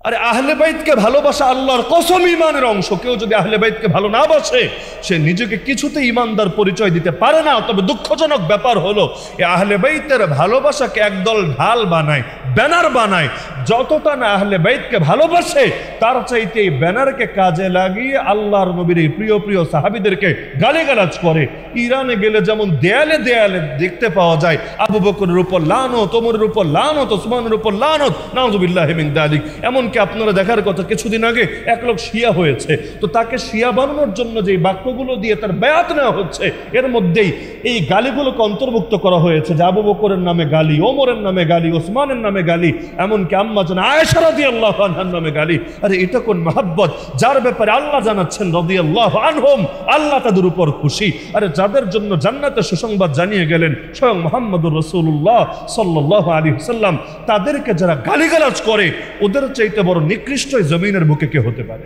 আরে আহলে বাইতকে ভালোবাসা আল্লাহর কসম ইমানের অংশ। কেউ যদি আহলে বাইতকে ভালো না বাসে সে নিজেকে কিছুতে ইমানদার পরিচয় দিতে পারে না। তবে দুঃখজনক ব্যাপার হলো এই আহলে বাইতের ভালোবাসাকে একদল ঢাল বানায়, ব্যানার বানায়। যতটা না আহলে বাইতকে ভালোবাসে তার চাইতে এই ব্যানারকে কাজে লাগিয়ে আল্লাহর নবীর এই প্রিয় প্রিয় সাহাবীদেরকে গালিগালাজ করে। ইরানে গেলে যেমন দেয়ালে দেয়ালে দেখতে পাওয়া যায় আবু বকরের উপর লানত, ওমরের উপর লানত, ওসমানের উপর লানত, নাউযুবিল্লাহি মিন যালিক। এমনকি আপনারা দেখার কথা, কিছুদিন আগে এক লোক শিয়া হয়েছে, তো তাকে শিয়া বানানোর জন্য যে বাক্যগুলো দিয়ে তার বায়াত নেওয়া হচ্ছে এর মধ্যেই এই গালিগুলোকে অন্তর্ভুক্ত করা হয়েছে যে আবু বকরের নামে গালি, ওমরের নামে গালি, ওসমানের নামে গালি, এমনকি আম্মা জান আয়েশা রাদিয়াল্লাহু আনহার নামে গালি। আরে এটা কোন মহব্বত যার ব্যাপারে আল্লাহ জানাচ্ছেন রাদিয়াল্লাহু আনহুম, আল্লাহ তাদের উপর খুশি। আরে যাদের জন্য জান্নাতের সুসংবাদ জানিয়ে গেলেন স্বয়ং মুহাম্মদুর রাসূলুল্লাহ সাল্লাল্লাহু আলাইহি ওয়াসাল্লাম, তাদেরকে যারা গালিগালাজ করে ওদের চাইতে বড় নিকৃষ্ট জমিনের বুকে কে হতে পারে?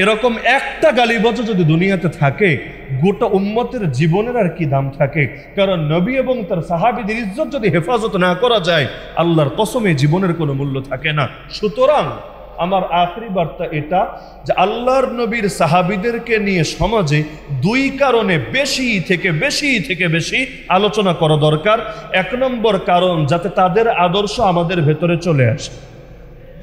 এরকম একটা গালিবাজ যদি দুনিয়াতে থাকে গোটা উম্মতের জীবনের আর কি দাম থাকে? কারণ নবী এবং তার সাহাবীদের ইজ্জত যদি হেফাজত না করা যায় আল্লাহর কসমে জীবনের কোনো মূল্য থাকে না। সুতরাং আমার আখেরি বার্তা এটা যে আল্লাহর নবীর সাহাবীদেরকে নিয়ে সমাজে দুই কারণে বেশি থেকে বেশি আলোচনা করা দরকার। এক নম্বর কারণ, যাতে তাদের আদর্শ আমাদের ভেতরে চলে আসে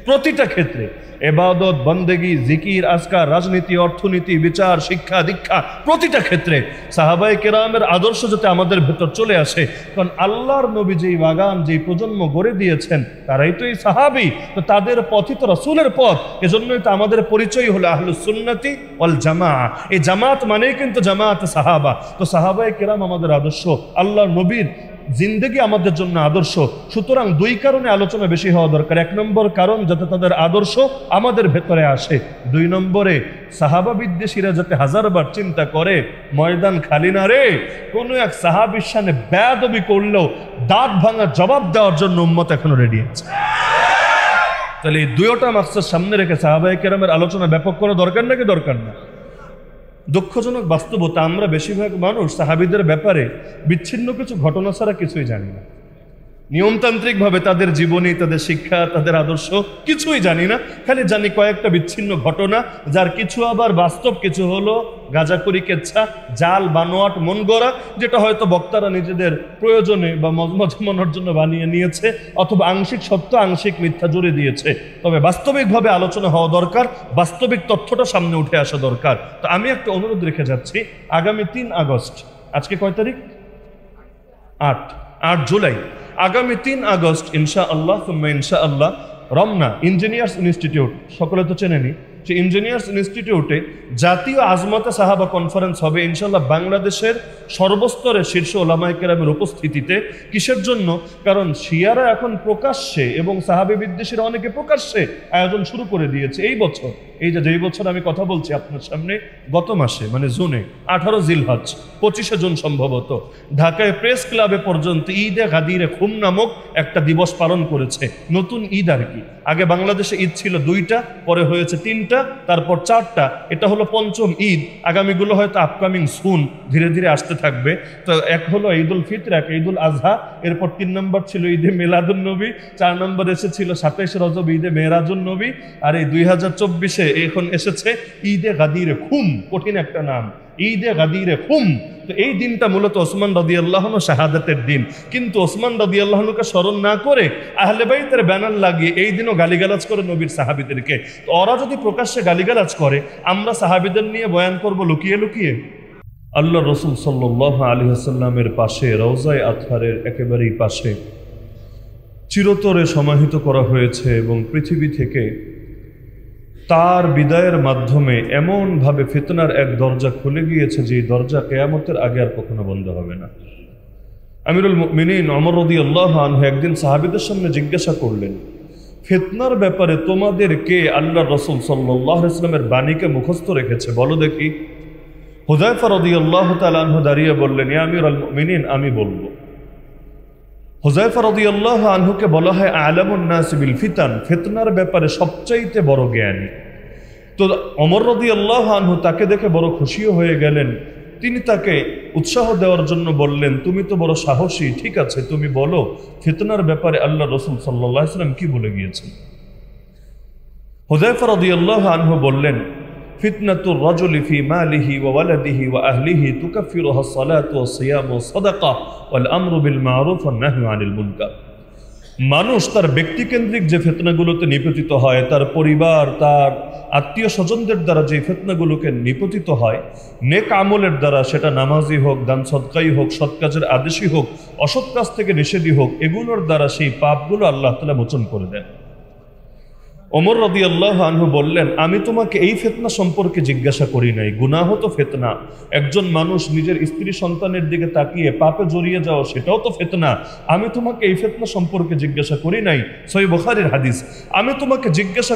প্রতিটা ক্ষেত্রে, ইবাদত, বন্দেগী, জিকির, আজকার, রাজনীতি, অর্থনীতি, বিচার, শিক্ষা, দীক্ষা, প্রতিটা ক্ষেত্রে সাহাবায়ে কেরামের আদর্শ যাতে আমাদের ভেতর চলে আসে। কারণ আল্লাহর নবী যেই বাগান, যেই প্রজন্ম গড়ে দিয়েছেন তারাই তো এই সাহাবী, তো তাদের পথই তো রাসূলের পথ। এজন্যই তো আমাদের পরিচয় হলো আহলুস সুন্নাতি ওয়াল জামাআহ। এই জামাত মানেই কিন্তু জামাত সাহাবা। তো সাহাবায়ে কেরাম আমাদের আদর্শ, আল্লাহর নবীর জিন্দেগি আমাদের জন্য আদর্শ। সুতরাং দুই কারণে আলোচনা বেশি হওয়া দরকার। এক নম্বর কারণ, যাতে তাদের আদর্শ আমাদের ভেতরে আসে। দুই নম্বরে সাহাবা বিদ্বেষীরা যাতে হাজারবার চিন্তা করে ময়দান খালি না রে, কোনো এক সাহাবীর সামনে বেয়াদবি করলেও দাঁত ভাঙা জবাব দেওয়ার জন্য উম্মত এখনো রেডি আছে। তাহলে এই দুইটা মাকসাদ সামনে রেখে সাহাবায়ে কেরামের আলোচনা ব্যাপক করা দরকার নাকি দরকার না? দুঃখজনক বাস্তবতা, আমরা বেশিরভাগ মানুষ সাহাবীদের ব্যাপারে বিচ্ছিন্ন কিছু ঘটনা ছাড়া কিছুই জানি না। নিয়মতান্ত্রিকভাবে তাদের জীবনী, তাদের শিক্ষা, তাদের আদর্শ কিছুই জানি না। খালি জানি কয়েকটা বিচ্ছিন্ন ঘটনা, যার কিছু আবার বাস্তব, কিছু হলো গাঁজাখুরি, কেচ্ছা, জাল, বানোয়াট, মন গড়া, যেটা হয়তো বক্তারা নিজেদের প্রয়োজনে বা মজমজামানোর জন্য বানিয়ে নিয়েছে, অথবা আংশিক সত্য আংশিক মিথ্যা জুড়ে দিয়েছে। তবে বাস্তবিকভাবে আলোচনা হওয়া দরকার, বাস্তবিক তথ্যটা সামনে উঠে আসা দরকার। তো আমি একটা অনুরোধ রেখে যাচ্ছি, আগামী 3 আগস্ট, আজকে কয় তারিখ? 8 জুলাই, আগামী 3 আগস্ট ইনশাআল্লাহ ইনশাআল্লাহ রমনা ইঞ্জিনিয়ার্স ইনস্টিটিউট, সকলে তো চেনেনি, যে ইঞ্জিনিয়ার্স ইনস্টিটিউটে জাতীয় আজমতে সাহাবা কনফারেন্স হবে ইনশাআল্লাহ, বাংলাদেশের সর্বস্তরের শীর্ষ ওলামায়ে কেরামের উপস্থিতিতে। কিসের জন্য? কারণ শিয়ারা এখন প্রকাশ্যে এবং সাহাবী বিদ্বেষীরা অনেকে প্রকাশ্যে আয়োজন শুরু করে দিয়েছে এই বছর। এই যেই বছর আমি কথা বলছি আপনার সামনে, গত মাসে মানে জুনে 18 জিলহজ 25শে জুন সম্ভবত ঢাকায় প্রেস ক্লাবে পর্যন্ত ঈদে গাদিরে খুম নামক একটা দিবস পালন করেছে। নতুন ঈদ আর কি। আগে বাংলাদেশে ঈদ ছিল 2টা, পরে হয়েছে 3টা, তারপর 4টা। এটা হলো 5ম ঈদ। আগামীগুলো হয়তো আপকামিং সুন, ধীরে ধীরে আসতে থাকবে। তো এক হলো ঈদুল ফিতর, এক ঈদুল আজহা, এরপর 3 নম্বর ছিল ঈদে মিলাদুন নবী, 4 নম্বর এসেছিল 27 রজব ঈদে মেরাজুন নবী, আর এই 2024-এ এখন এসেছে ঈদে গাদিরে খুম। কঠিন একটা নাম, ঈদে গাদিরে খুম। তো এই দিনটা মূলত ওসমান রাদিয়াল্লাহু আনহু শাহাদাতের দিন, কিন্তু ওসমান রাদিয়াল্লাহু আনহুকে স্মরণ না করে আহলে বাইতের ব্যানার লাগিয়ে এই দিনও গালিগালাজ করে নবীর সাহাবীদেরকে। তো ওরা যদি প্রকাশ্যে গালিগালাজ করে, আমরা সাহাবীদের নিয়ে বয়ান করব লুকিয়ে লুকিয়ে? আল্লাহ রসুল সাল্লাল্লাহু আলাইহি ওয়াসাল্লামের পাশে, রওজায়ে আতহারের একেবারেই পাশে চিরতরে সমাহিত করা হয়েছে এবং পৃথিবী থেকে তার বিদায়ের মাধ্যমে এমনভাবে ফিতনার এক দরজা খুলে গিয়েছে যে দরজা কিয়ামতের আগে আর কখনো বন্ধ হবে না। আমিরুল মুমিনিন ওমর রাদিয়াল্লাহু আনহু একদিন সাহাবীদের সামনে জিজ্ঞাসা করলেন, ফিতনার ব্যাপারে তোমাদের কে আল্লাহর রাসূল সাল্লাল্লাহু আলাইহি ওয়াসাল্লামের বাণীকে মুখস্থ রেখেছে বলো দেখি। হুযায়ফা রাদিয়াল্লাহু তাআলা আনহু দাঁড়িয়ে বললেন, ইয়া আমিরুল মুমিনিন, আমি বলবো। হুযায়ফা রাদিয়াল্লাহু আনহুকে বলা হয় আলামুন নাস বিল ফিতান, ফিতনার ব্যাপারে সবচাইতে বড় জ্ঞানী। তো ওমর রাদিয়াল্লাহু আনহু তাকে দেখে বড় খুশিও হয়ে গেলেন। তিনি তাকে উৎসাহ দেওয়ার জন্য বললেন, তুমি তো বড় সাহসী, ঠিক আছে তুমি বলো ফিতনার ব্যাপারে আল্লাহ রাসূল সাল্লাল্লাহু আলাইহি ওয়াসাল্লাম কি বলে গিয়েছেন। হুযায়ফা রাদিয়াল্লাহু আনহু বললেন, ফিতনাতুর রাজুলি ফি মালিহি ওয়া ওয়ালাদিহি ওয়া আহলিহি তুকাফিরুহা সালাতু ওয়া সিয়ামু ওয়া সাদাকা ওয়াল আমরু বিল মারুফ ওয়ান নাহয়ু আনিল মুনকার। মানুষ তার ব্যক্তিকেন্দ্রিক যে ফিতনাগুলোতে নিপতিত হয়, তার পরিবার, তার আত্মীয় স্বজনদের দ্বারা যে ফিতনাগুলোকে নিপতিত হয়, নেক আমলের দ্বারা, সেটা নামাজি হোক, দান সদকাই হোক, সৎ কাজের আদেশই হোক, অসৎ কাজ থেকে নিষেধই হোক, এগুলোর দ্বারা সেই পাপগুলো আল্লাহ তাআলা মোচন করে দেন। ওমর রাদিয়াল্লাহু আনহু বললেন, আমি তোমাকে এই ফিতনা সম্পর্কে জিজ্ঞাসা করি নাই। গুনাহ তো ফিতনা, একজন মানুষ নিজের স্ত্রী সন্তানের দিকে তাকিয়ে পাপে জড়িয়ে যাওয়া, সেটাও তো ফিতনা। আমি তোমাকে এই ফিতনা সম্পর্কে জিজ্ঞাসা করি নাই। সহিহ বুখারীর হাদিস। আমি তোমাকে জিজ্ঞাসা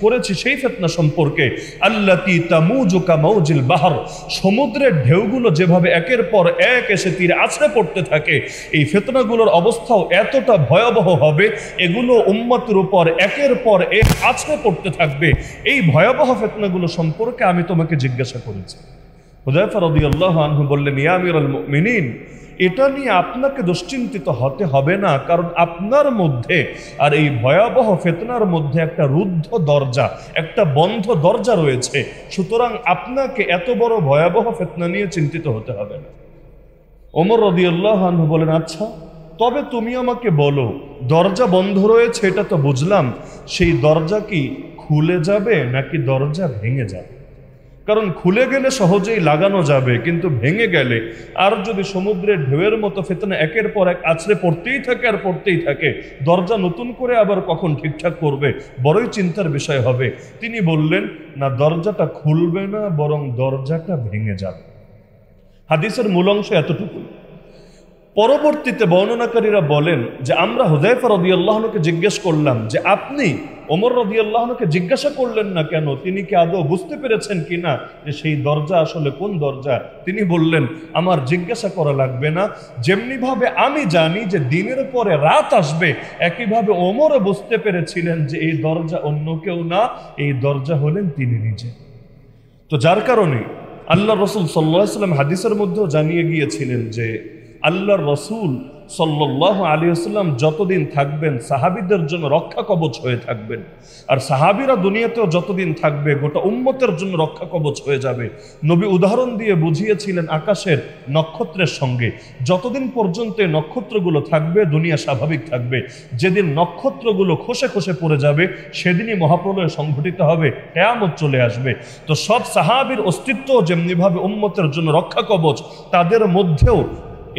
করেছি সেই ফিতনা সম্পর্কে, আল্লাতী তামুজু কামাউজিল বাহর, সমুদ্রের ঢেউগুলো যেভাবে একের পর এক এসে তীরে আছড়ে পড়তে থাকে, এই ফিতনাগুলোর অবস্থাও এতটা ভয়াবহ হবে, এগুলো উম্মতের উপর একের পর এক আছড়ে পড়তে থাকবে। এই ভয়াবহ ফিতনাগুলো সম্পর্কে আমি তোমাকে জিজ্ঞাসা করেছি। হুযায়ফা রাদিয়াল্লাহু আনহু বললেন, ইয়া আমিরুল মুমিনিন, এটা নিয়ে আপনাকে দুশ্চিন্তিত হতে হবে না, কারণ আপনার মধ্যে আর এই ভয়াবহ ফিতনার মধ্যে একটা রুদ্ধ দরজা, একটা বন্ধ দরজা রয়েছে। সুতরাং আপনাকে এত বড় ভয়াবহ ফিতনা নিয়ে চিন্তিত হতে হবে না। ওমর রাদিয়াল্লাহু আনহু বলেন, আচ্ছা তবে তুমি আমাকে বলো, দরজা বন্ধ রয়েছে এটা তো বুঝলাম, সেই দরজা কি খুলে যাবে নাকি দরজা ভেঙে যাবে? কারণ খুলে গেলে সহজেই লাগানো যাবে, কিন্তু ভেঙে গেলে আর যদি সমুদ্রের ঢেউয়ের মতো ফিতনা একের পর এক আছড়ে পড়তেই থাকে আর পড়তেই থাকে, দরজা নতুন করে আবার কখন ঠিকঠাক করবে, বড়ই চিন্তার বিষয় হবে। তিনি বললেন, না, দরজাটা খুলবে না, বরং দরজাটা ভেঙে যাবে। হাদিসের মূল অংশ এতটুকু। পরবর্তীতে বর্ণনাকারীরা বলেন যে আমরা হুযায়ফা রাদিয়াল্লাহু আনহুকে জিজ্ঞেস করলাম যে আপনি ওমর রাদিয়াল্লাহু আনহুকে জিজ্ঞাসা করলেন না কেন, তিনি কি আদৌ বুঝতে পেরেছেন কিনা যে সেই দরজা আসলে কোন দরজা? তিনি বললেন, আমার জিজ্ঞাসা করা লাগবে না, যেমনিভাবে আমি জানি যে দিনের পরে রাত আসবে, একইভাবে ওমরও বুঝতে পেরেছিলেন যে এই দরজা অন্য কেউ না, এই দরজা হলেন তিনি নিজে। তো যার কারণে আল্লাহর রাসূল সাল্লাল্লাহু আলাইহি ওয়াসাল্লাম হাদিসের মধ্যেও জানিয়ে গিয়েছিলেন যে আল্লাহর রাসূল সাল্লাল্লাহু আলাইহি ওয়াসাল্লাম যতদিন থাকবেন সাহাবীদের জন্য রক্ষা কবচ হয়ে থাকবেন, আর সাহাবীরা দুনিয়াতেও যতদিন থাকবে গোটা উম্মতের জন্য রক্ষা কবচ হয়ে যাবে। নবী উদাহরণ দিয়ে বুঝিয়েছিলেন আকাশের নক্ষত্রের সঙ্গে, যতদিন পর্যন্ত এই নক্ষত্রগুলো থাকবে দুনিয়া স্বাভাবিক থাকবে, যেদিন নক্ষত্রগুলো খসে খসে পড়ে যাবে সেদিনই মহাপ্রলয় সংঘটিত হবে, কিয়ামত চলে আসবে। তো সব সাহাবীর অস্তিত্ব যেমনিভাবে উম্মতের জন্য রক্ষা কবচ, তাদের মধ্যেও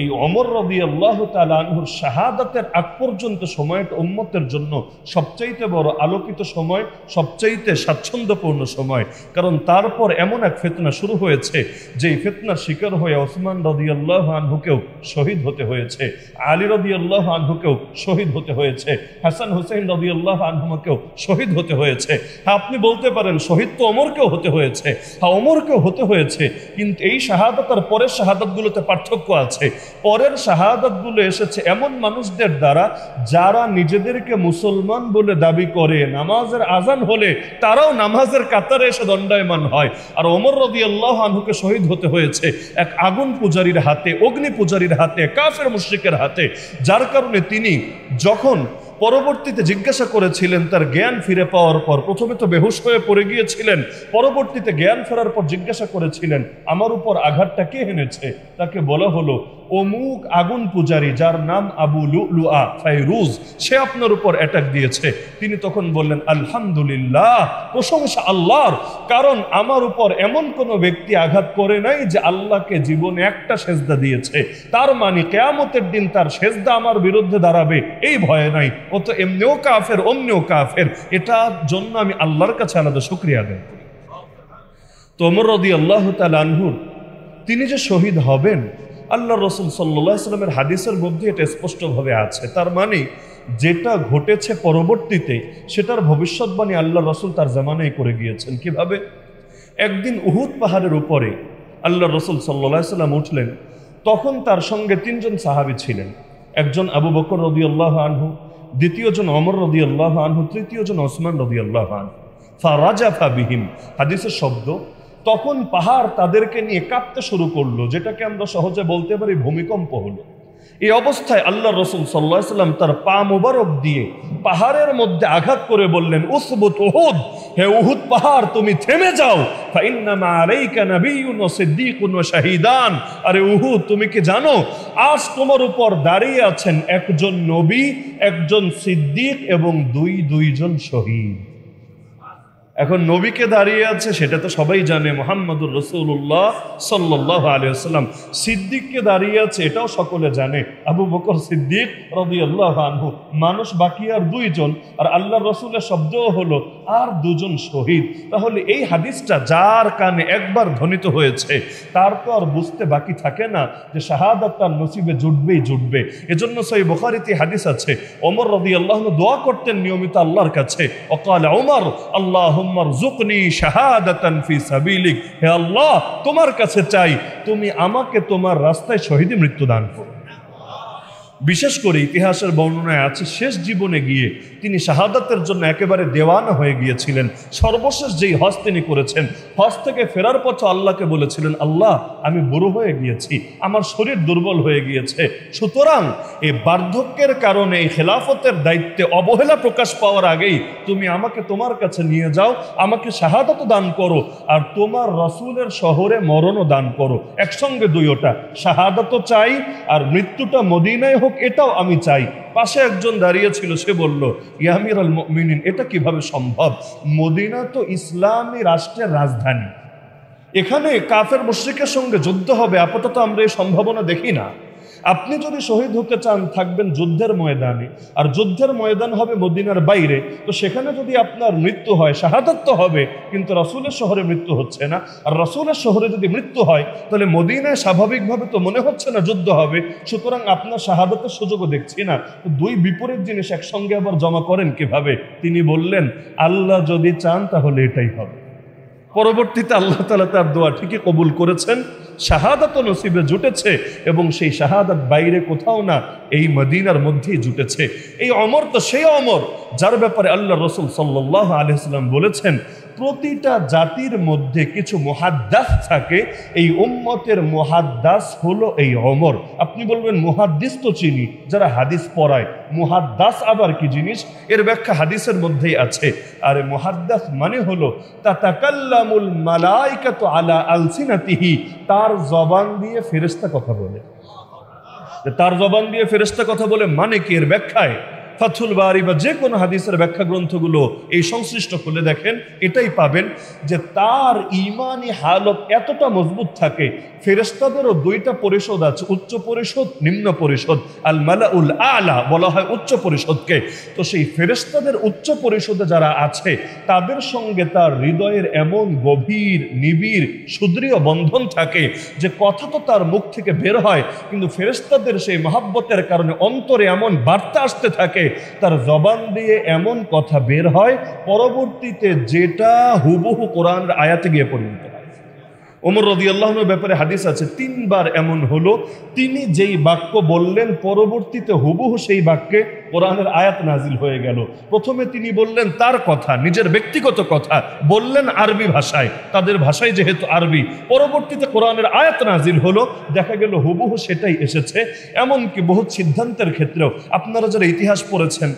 এই ওমর রাদিয়াল্লাহু তাআলা আনহুর শাহাদাতের আগ পর্যন্ত সময়টা উম্মতের জন্য সবচাইতে বড় আলোকিত সময়, সবচাইতে স্বাচ্ছন্দ্যপূর্ণ সময়। কারণ তারপর এমন এক ফিতনা শুরু হয়েছে, যেই ফিতনার শিকার হয়ে ওসমান রাদিয়াল্লাহু আনহুকেও শহীদ হতে হয়েছে, আলী রাদিয়াল্লাহু আনহুকেও শহীদ হতে হয়েছে, হাসান হুসাইন রাদিয়াল্লাহু আনহুকেও শহীদ হতে হয়েছে। হ্যাঁ, আপনি বলতে পারেন শহীদ তো ওমরকেও হতে হয়েছে। হ্যাঁ, ওমরকেও হতে হয়েছে, কিন্তু এই শাহাদাত আর পরের শাহাদাতগুলোতে পার্থক্য আছে। পরের শাহাদাতগুলো এসেছে এমন মানুষদের দ্বারা যারা নিজেদেরকে মুসলমান বলে দাবি করে, নামাজের আজান হলে তারাও নামাজের কাতারে এসে দণ্ডায়মান হয়। আর ওমর রাদিয়াল্লাহু আনহুকে শহীদ হতে হয়েছে এক আগুন পূজারীর হাতে, অগ্নি পূজারীর হাতে, কাফের মুশরিকের হাতে। যার কারণে তিনি যখন পরবর্তীতে জিজ্ঞাসা করেছিলেন তার জ্ঞান ফিরে পাওয়ার পর, প্রথমে তো বেহুশ হয়ে পড়ে গিয়েছিলেন, পরবর্তীতে জ্ঞান ফেরার পর জিজ্ঞাসা করেছিলেন আমার উপর আঘাতটা কে এনেছে? তাকে বলা হলো অমুক আগুন পূজারী যার নাম আবু লুলুআ ফাইরুজ, সে আপনার উপর অ্যাটাক দিয়েছে। তিনি তখন বললেন আলহামদুলিল্লাহ, প্রশংসা আল্লাহর, কারণ আমার উপর এমন কোনো ব্যক্তি আঘাত করে নাই যে আল্লাহকে জীবনে একটা সেজদা দিয়েছে, তার মানে কিয়ামতের দিন তার সেজদা আমার বিরুদ্ধে দাঁড়াবে এই ভয় নাই। ও তো এমনিও কাফের অমনিও কাফের, এটার জন্য আমি আল্লাহর কাছে আলাদা শুকরিয়া আদায় করি। তো ওমর রাদিয়াল্লাহু তাআলা আনহু তিনি যে শহীদ হবেন, আল্লাহ রাসূল সাল্লাল্লাহু আলাইহি ওয়াসাল্লামের হাদিসের মধ্যে এটা স্পষ্টভাবে আছে। তার মানে যেটা ঘটেছে পরবর্তীতে সেটার ভবিষ্যৎবাণী আল্লাহ রাসূল তার জামানায় করে গিয়েছেন। কিভাবে? একদিন উহুদ পাহাড়ের উপরে আল্লাহ রাসূল সাল্লাল্লাহু আলাইহি ওয়াসাল্লাম উঠলেন, তখন তার সঙ্গে তিনজন সাহাবী ছিলেন। একজন আবু বকর রাদিয়াল্লাহু আনহু, দ্বিতীয়জন ওমর রাদিয়াল্লাহু আনহু, তৃতীয়জন ওসমান রাদিয়াল্লাহু আনহু। ফারাজাফা বিহিম, হাদিসের শব্দ, তখন পাহাড় তাদেরকে নিয়ে কাঁপতে শুরু করলো, যেটাকে আমরা সহজে বলতে পারি ভূমিকম্প হলো। এই অবস্থায় আল্লাহ রসুল সাল্লাল্লাহু আলাইহি ওয়াসাল্লাম তার পা মোবারক দিয়ে পাহাড়ের মধ্যে আঘাত করে বললেন, উসবুত উহুদ, হে উহুদ পাহাড় তুমি থেমে যাও, ফাইন্নামা আলাইকা নাবিয়্যুন ওয়া সিদ্দীকুন ওয়া শাহীদান। আরে উহুদ, তুমি কি জানো আজ তোমার উপর দাঁড়িয়ে আছেন একজন নবী, একজন সিদ্দিক এবং দুইজন শহীদ। এখন নবীকে দাঁড়িয়ে আছে সেটা তো সবাই জানে, মুহাম্মদুর রাসূলুল্লাহ সাল্লাল্লাহু আলাইহি ওয়াসাল্লাম। সিদ্দিককে দাঁড়িয়ে আছে এটাও সকলে জানে, আবু বকর সিদ্দিক রাদিয়াল্লাহু আনহু। মানুষ বাকি আর দুইজন, আর আল্লাহর রাসূলের শব্দও হলো আর দুজন শহীদ। তাহলে এই হাদিসটা যার কানে একবার ধ্বনিত হয়েছে তার তো আর বুঝতে বাকি থাকে না যে শাহাদাত তার নসিবে জুটবে। এজন্য সহিহ বুখারীতে হাদিস আছে, ওমর রাদিয়াল্লাহু আনহু দোয়া করতেন নিয়মিত আল্লাহর কাছে, ওয়াকাল ওমর আল্লাহুম্মা রযুকনি শাহাদাতান ফি সাবিলিক, হে আল্লাহ তোমার কাছে চাই তুমি আমাকে তোমার রাস্তায় শহীদী মৃত্যু দান করো। বিশেষ করে ইতিহাসের বর্ণনায় আছে শেষ জীবনে গিয়ে তিনি শাহাদাতের জন্য একেবারে দেওয়ানা হয়ে গিয়েছিলেন। সর্বশেষ যেই হজ তিনি করেছেন, হজ থেকে ফেরার পথে আল্লাহকে বলেছিলেন, আল্লাহ আমি বুড়ো হয়ে গিয়েছি, আমার শরীর দুর্বল হয়ে গিয়েছে, সুতরাং এই বার্ধক্যের কারণে এই খেলাফতের দায়িত্বে অবহেলা প্রকাশ পাওয়ার আগেই তুমি আমাকে তোমার কাছে নিয়ে যাও, আমাকে শাহাদাতও দান করো আর তোমার রাসূলের শহরে মরণও দান করো। একসঙ্গে দুইটা, শাহাদাতও চাই আর মৃত্যুটা মদিনায় হোক এটাও আমি চাই। পাশে একজন দাঁড়িয়ে ছিল, সে বলল, ইয়া আমিরুল মুমিনিন, এটা কিভাবে সম্ভব? মদিনা তো ইসলামী রাষ্ট্রের রাজধানী, এখানে কাফের মুশরিকের সঙ্গে যুদ্ধ হবে, আপাতত আমরা এই সম্ভাবনা দেখি না। আপনি যদি শহীদ হতে চান থাকবেন যুদ্ধের ময়দানে, আর যুদ্ধের ময়দান হবে মদিনার বাইরে, তো সেখানে যদি আপনার মৃত্যু হয় শাহাদাত তো হবে, কিন্তু রাসূলের শহরে মৃত্যু হচ্ছে না। আর রাসূলের শহরে যদি মৃত্যু হয় তাহলে মদিনায় স্বাভাবিকভাবে তো মনে হচ্ছে না যুদ্ধ হবে, সুতরাং আপনার শাহাদাতের সুযোগও দেখছি না। দুই বিপরীত জিনিস একসঙ্গে আবার জমা করেন কিভাবে? তিনি বললেন, আল্লাহ যদি চান তাহলে এটাই হবে। পরবর্তীতে আল্লাহ তাআলা তার দোয়া ঠিকই কবুল করেছেন, শাহাদাত নসিবে জুটেছে এবং সেই শাহাদাত বাইরে কোথাও না, এই মদিনার মধ্যেই জুটেছে। এই ওমর তো সেই ওমর যার ব্যাপারে আল্লাহ রাসূল সাল্লাল্লাহু আলাইহি ওয়াসাল্লাম বলেছেন, প্রতিটা জাতির মধ্যে কিছু মুহাদ্দিস থাকে, এই উম্মতের মুহাদ্দিস হলো এই ওমর। আপনি বলবেন মুহাদ্দিস তো চিনি, যারা হাদিস পড়ায়, মুহাদ্দিস আবার কি জিনিস? এর ব্যাখ্যা হাদিসের মধ্যেই আছে। আর মুহাদ্দিস মানে হলো তাতাকাল্লামুল মালাইকাতু আলা আলসিনাতিহি, তার জবান দিয়ে ফেরেশতা কথা বলে। তার জবান দিয়ে ফেরেশতা কথা বলে মানে কি? এর ব্যাখ্যায় ফাথুল বারি বা যে কোনো হাদিসের ব্যাখ্যা গ্রন্থগুলো এই সংশ্লিষ্ট খুলে দেখেন, এটাই পাবেন যে তার ঈমানি হালত এতটা মজবুত থাকে। ফেরেশতাদেরও দুইটা পরিষদ আছে, উচ্চ পরিষদ, নিম্ন পরিষদ। আল মালাউল আলা বলা হয় উচ্চ পরিষদকে। তো সেই ফেরেশতাদের উচ্চ পরিষদে যারা আছে তাদের সঙ্গে তার হৃদয়ের এমন গভীর নিবিড় সুদৃঢ় বন্ধন থাকে যে কথা তো তার মুখ থেকে বের হয়, কিন্তু ফেরেশতাদের সেই মহাব্বতের কারণে অন্তরে এমন বার্তা আসতে থাকে, তার জবান দিয়ে এমন কথা বের হয় পরবর্তীতে যেটা হুবহু কোরআনের আয়াতে গিয়ে পরিণত হয়। ওমর রাদিয়াল্লাহু আনহুর ব্যাপারে হাদিস আছে, 3 বার এমন হলো তিনি যেই বাক্য বললেন পরবর্তীতে হুবহু সেই বাক্যে কোরআনের আয়াত নাজিল হয়ে গেল। প্রথমে তিনি বললেন তার কথা, নিজের ব্যক্তিগত কথা বললেন আরবি ভাষায়, তাদের ভাষায় যেহেতু আরবি, পরবর্তীতে কোরআনের আয়াত নাজিল হলো, দেখা গেল হুবহু সেটাই এসেছে। এমনকি বহু সিদ্ধান্তের ক্ষেত্রেও আপনারা যারা ইতিহাস পড়েছেন,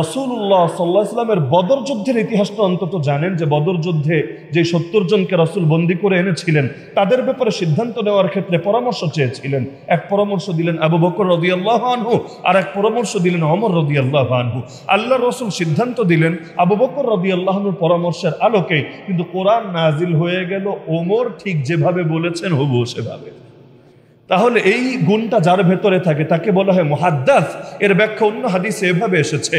রাসূলুল্লাহ সাল্লাল্লাহু আলাইহি ওয়াসাল্লামের বদর যুদ্ধের ইতিহাসটা অন্তত জানেন যে বদর যুদ্ধে যে 70 জনকে রাসূল বন্দী করে এনেছিলেন, তাদের ব্যাপারে সিদ্ধান্ত নেওয়ার ক্ষেত্রে পরামর্শ চেয়েছিলেন। এক পরামর্শ দিলেন আবু বকর রাদিয়াল্লাহু আনহু, আর এক পরামর্শ দিলেন ওমর রাদিয়াল্লাহু আনহু। আল্লাহর রাসূল সিদ্ধান্ত দিলেন আবু বকর রাদিয়াল্লাহু আনহুর পরামর্শের আলোকে, কিন্তু কোরআন নাজিল হয়ে গেল ওমর ঠিক যেভাবে বলেছেন হুবহু সেভাবে। তাহলে এই গুণটা যার ভেতরে থাকে তাকে বলা হয় মুহাদ্দিস। এর ব্যাখ্যা অন্য হাদিসে এভাবে এসেছে,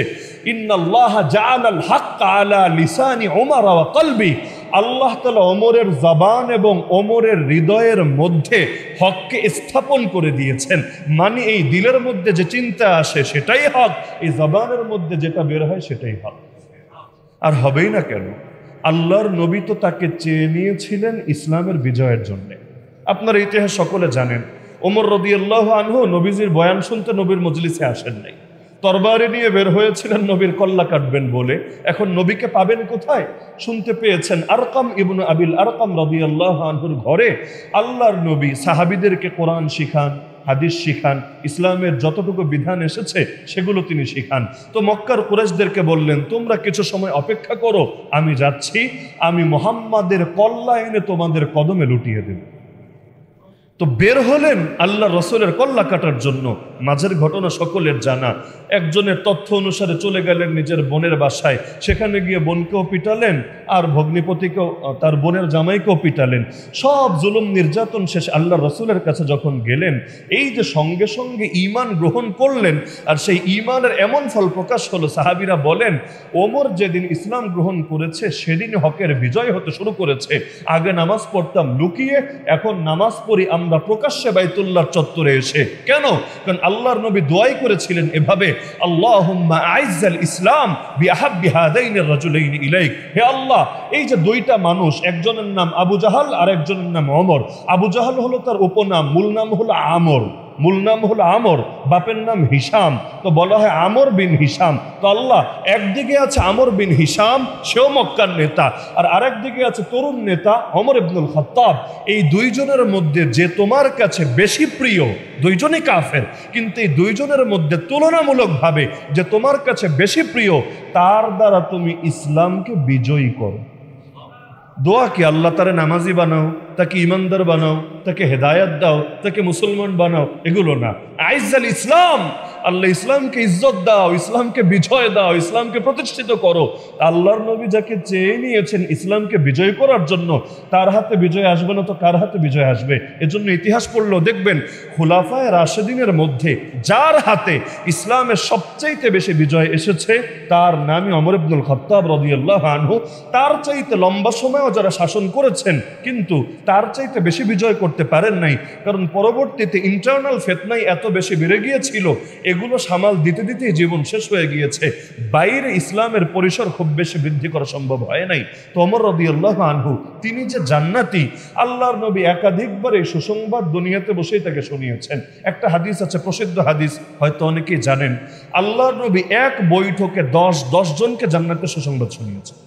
ইন্নাল্লাহা জাআলাল হাক্কা আলা লিসানি ওমর ওয়া কলবি, আল্লাহ তাআলা ওমরের জবান এবং ওমরের হৃদয়ের মধ্যে হককে স্থাপন করে দিয়েছেন। মানে এই দিলের মধ্যে যে চিন্তা আসে সেটাই হক, এই জবানের মধ্যে যেটা বের হয় সেটাই হক। আর হবেই না কেন? আল্লাহর নবী তো তাকে চেয়ে নিয়েছিলেন ইসলামের বিজয়ের জন্য। আপনার ইতিহাস সকলে জানেন, ওমর রাদিয়াল্লাহু আনহু নবীজির বয়ান শুনতে নবীর মজলিসে আসেন নাই, তরবারি নিয়ে বের হয়েছিলেন নবীর কল্লা কাটবেন বলে। এখন নবীকে পাবেন কোথায়? শুনতে পেয়েছেন আরকাম ইবনে আবিল আরকাম রাদিয়াল্লাহু আনহুর ঘরে আল্লাহর নবী সাহাবীদেরকে কোরআন শিখান, হাদিস শিখান, ইসলামের যতটুকু বিধান এসেছে সেগুলো তিনি শিখান। তো মক্কার কুরাইশদেরকে বললেন, তোমরা কিছু সময় অপেক্ষা করো, আমি যাচ্ছি, আমি মুহাম্মাদের কল্লা এনে তোমাদের কদমে লুটিয়ে দেব। তো বের হলেন আল্লাহ রসুলের কল্লা কাটার জন্য। মাঝের ঘটনা সকলের জানা। একজনের তথ্য অনুসারে চলে গেলেন নিজের বোনের বাসায়, সেখানে গিয়ে বোনকেও পিটালেন আর ভগ্নিপতিকেও, তার বোনের জামাইকেও পিটালেন। সব জুলুম নির্যাতন শেষ আল্লাহ রসুলের কাছে যখন গেলেন, এই যে সঙ্গে সঙ্গে ঈমান গ্রহণ করলেন, আর সেই ঈমানের এমন ফল প্রকাশ হলো, সাহাবীরা বলেন ওমর যেদিন ইসলাম গ্রহণ করেছে সেদিন হকের বিজয় হতে শুরু করেছে। আগে নামাজ পড়তাম লুকিয়ে, এখন নামাজ পড়ি আমরা প্রকাশ্যে বাইতুল্লাহর চত্বরে এসে। কেন? কারণ আল্লাহর নবী দোয়াই করেছিলেন এভাবে, আল্লাহুম্মা আইজ্জাল ইসলাম বিআহাব্বি হাদাইনির রাজুলাইনি ইলাইক। হে আল্লাহ, এই যে দুইটা মানুষ, একজনের নাম আবু জাহাল আর একজনের নাম ওমর। আবু জাহাল হলো তার উপনাম, মূল নাম হলো আমর, মূল নাম হলো আমর, বাপের নাম হিশাম, তো বলা হয় আমর বিন হিশাম। তো আল্লাহ, একদিকে আছে আমর বিন হিশাম, সেও মক্কার নেতা, আর আরেকদিকে আছে তরুণ নেতা ওমর ইবনুল খাত্তাব। এই দুইজনের মধ্যে যে তোমার কাছে বেশি প্রিয়, দুইজনই কাফের, কিন্তু এই দুইজনের মধ্যে তুলনামূলকভাবে যে তোমার কাছে বেশি প্রিয়, তার দ্বারা তুমি ইসলামকে বিজয়ী করো। দোয়া কি? আল্লাহ তারে নামাজি বানাও, তাকে ইমানদার বানাও, তাকে হেদায়াত দাও, তাকে মুসলমান বানাও, এগুলো না। আইজ্জাল ইসলাম, আল্লাহ ইসলামকে ইজ্জত দাও, ইসলামকে বিজয় দাও, ইসলামকে প্রতিষ্ঠিত করো। আল্লাহর নবী যাকে চেয়ে নিয়েছেন ইসলামকে বিজয় করার জন্য, তার হাতে বিজয় আসবে না তো কার হাতে বিজয় আসবে? এজন্য ইতিহাস পড়লেও দেখবেন খুলাফায়ে রাশেদিনের মধ্যে যার হাতে ইসলামের সবচাইতে বেশি বিজয় এসেছে তার নামই ওমর ইবনুল খাত্তাব রাদিয়াল্লাহু আনহু। তার চাইতে লম্বা সময়ও যারা শাসন করেছেন, কিন্তু তার চাইতে বেশি বিজয় করতে পারেন নাই, কারণ পরবর্তীতে ইন্টারনাল ফিতনায় এত বেশি বেড়ে গিয়েছিল, এগুলো সামাল দিতে দিতেই জীবন শেষ হয়ে গিয়েছে। বাইরে ইসলামের পরিসর খুব বেশি বৃদ্ধি করা সম্ভব হয় নাই। তো ওমর রাদিয়াল্লাহু আনহু তিনি যে জান্নাতি, আল্লাহর নবী একাধিকবার এই সুসংবাদ দুনিয়াতে বসেই তাকে শুনিয়েছেন। একটা হাদিস আছে, প্রসিদ্ধ হাদিস, হয়তো অনেকেই জানেন, আল্লাহর নবী এক বৈঠকে 10 জনকে জান্নাতের সুসংবাদ শুনিয়েছেন,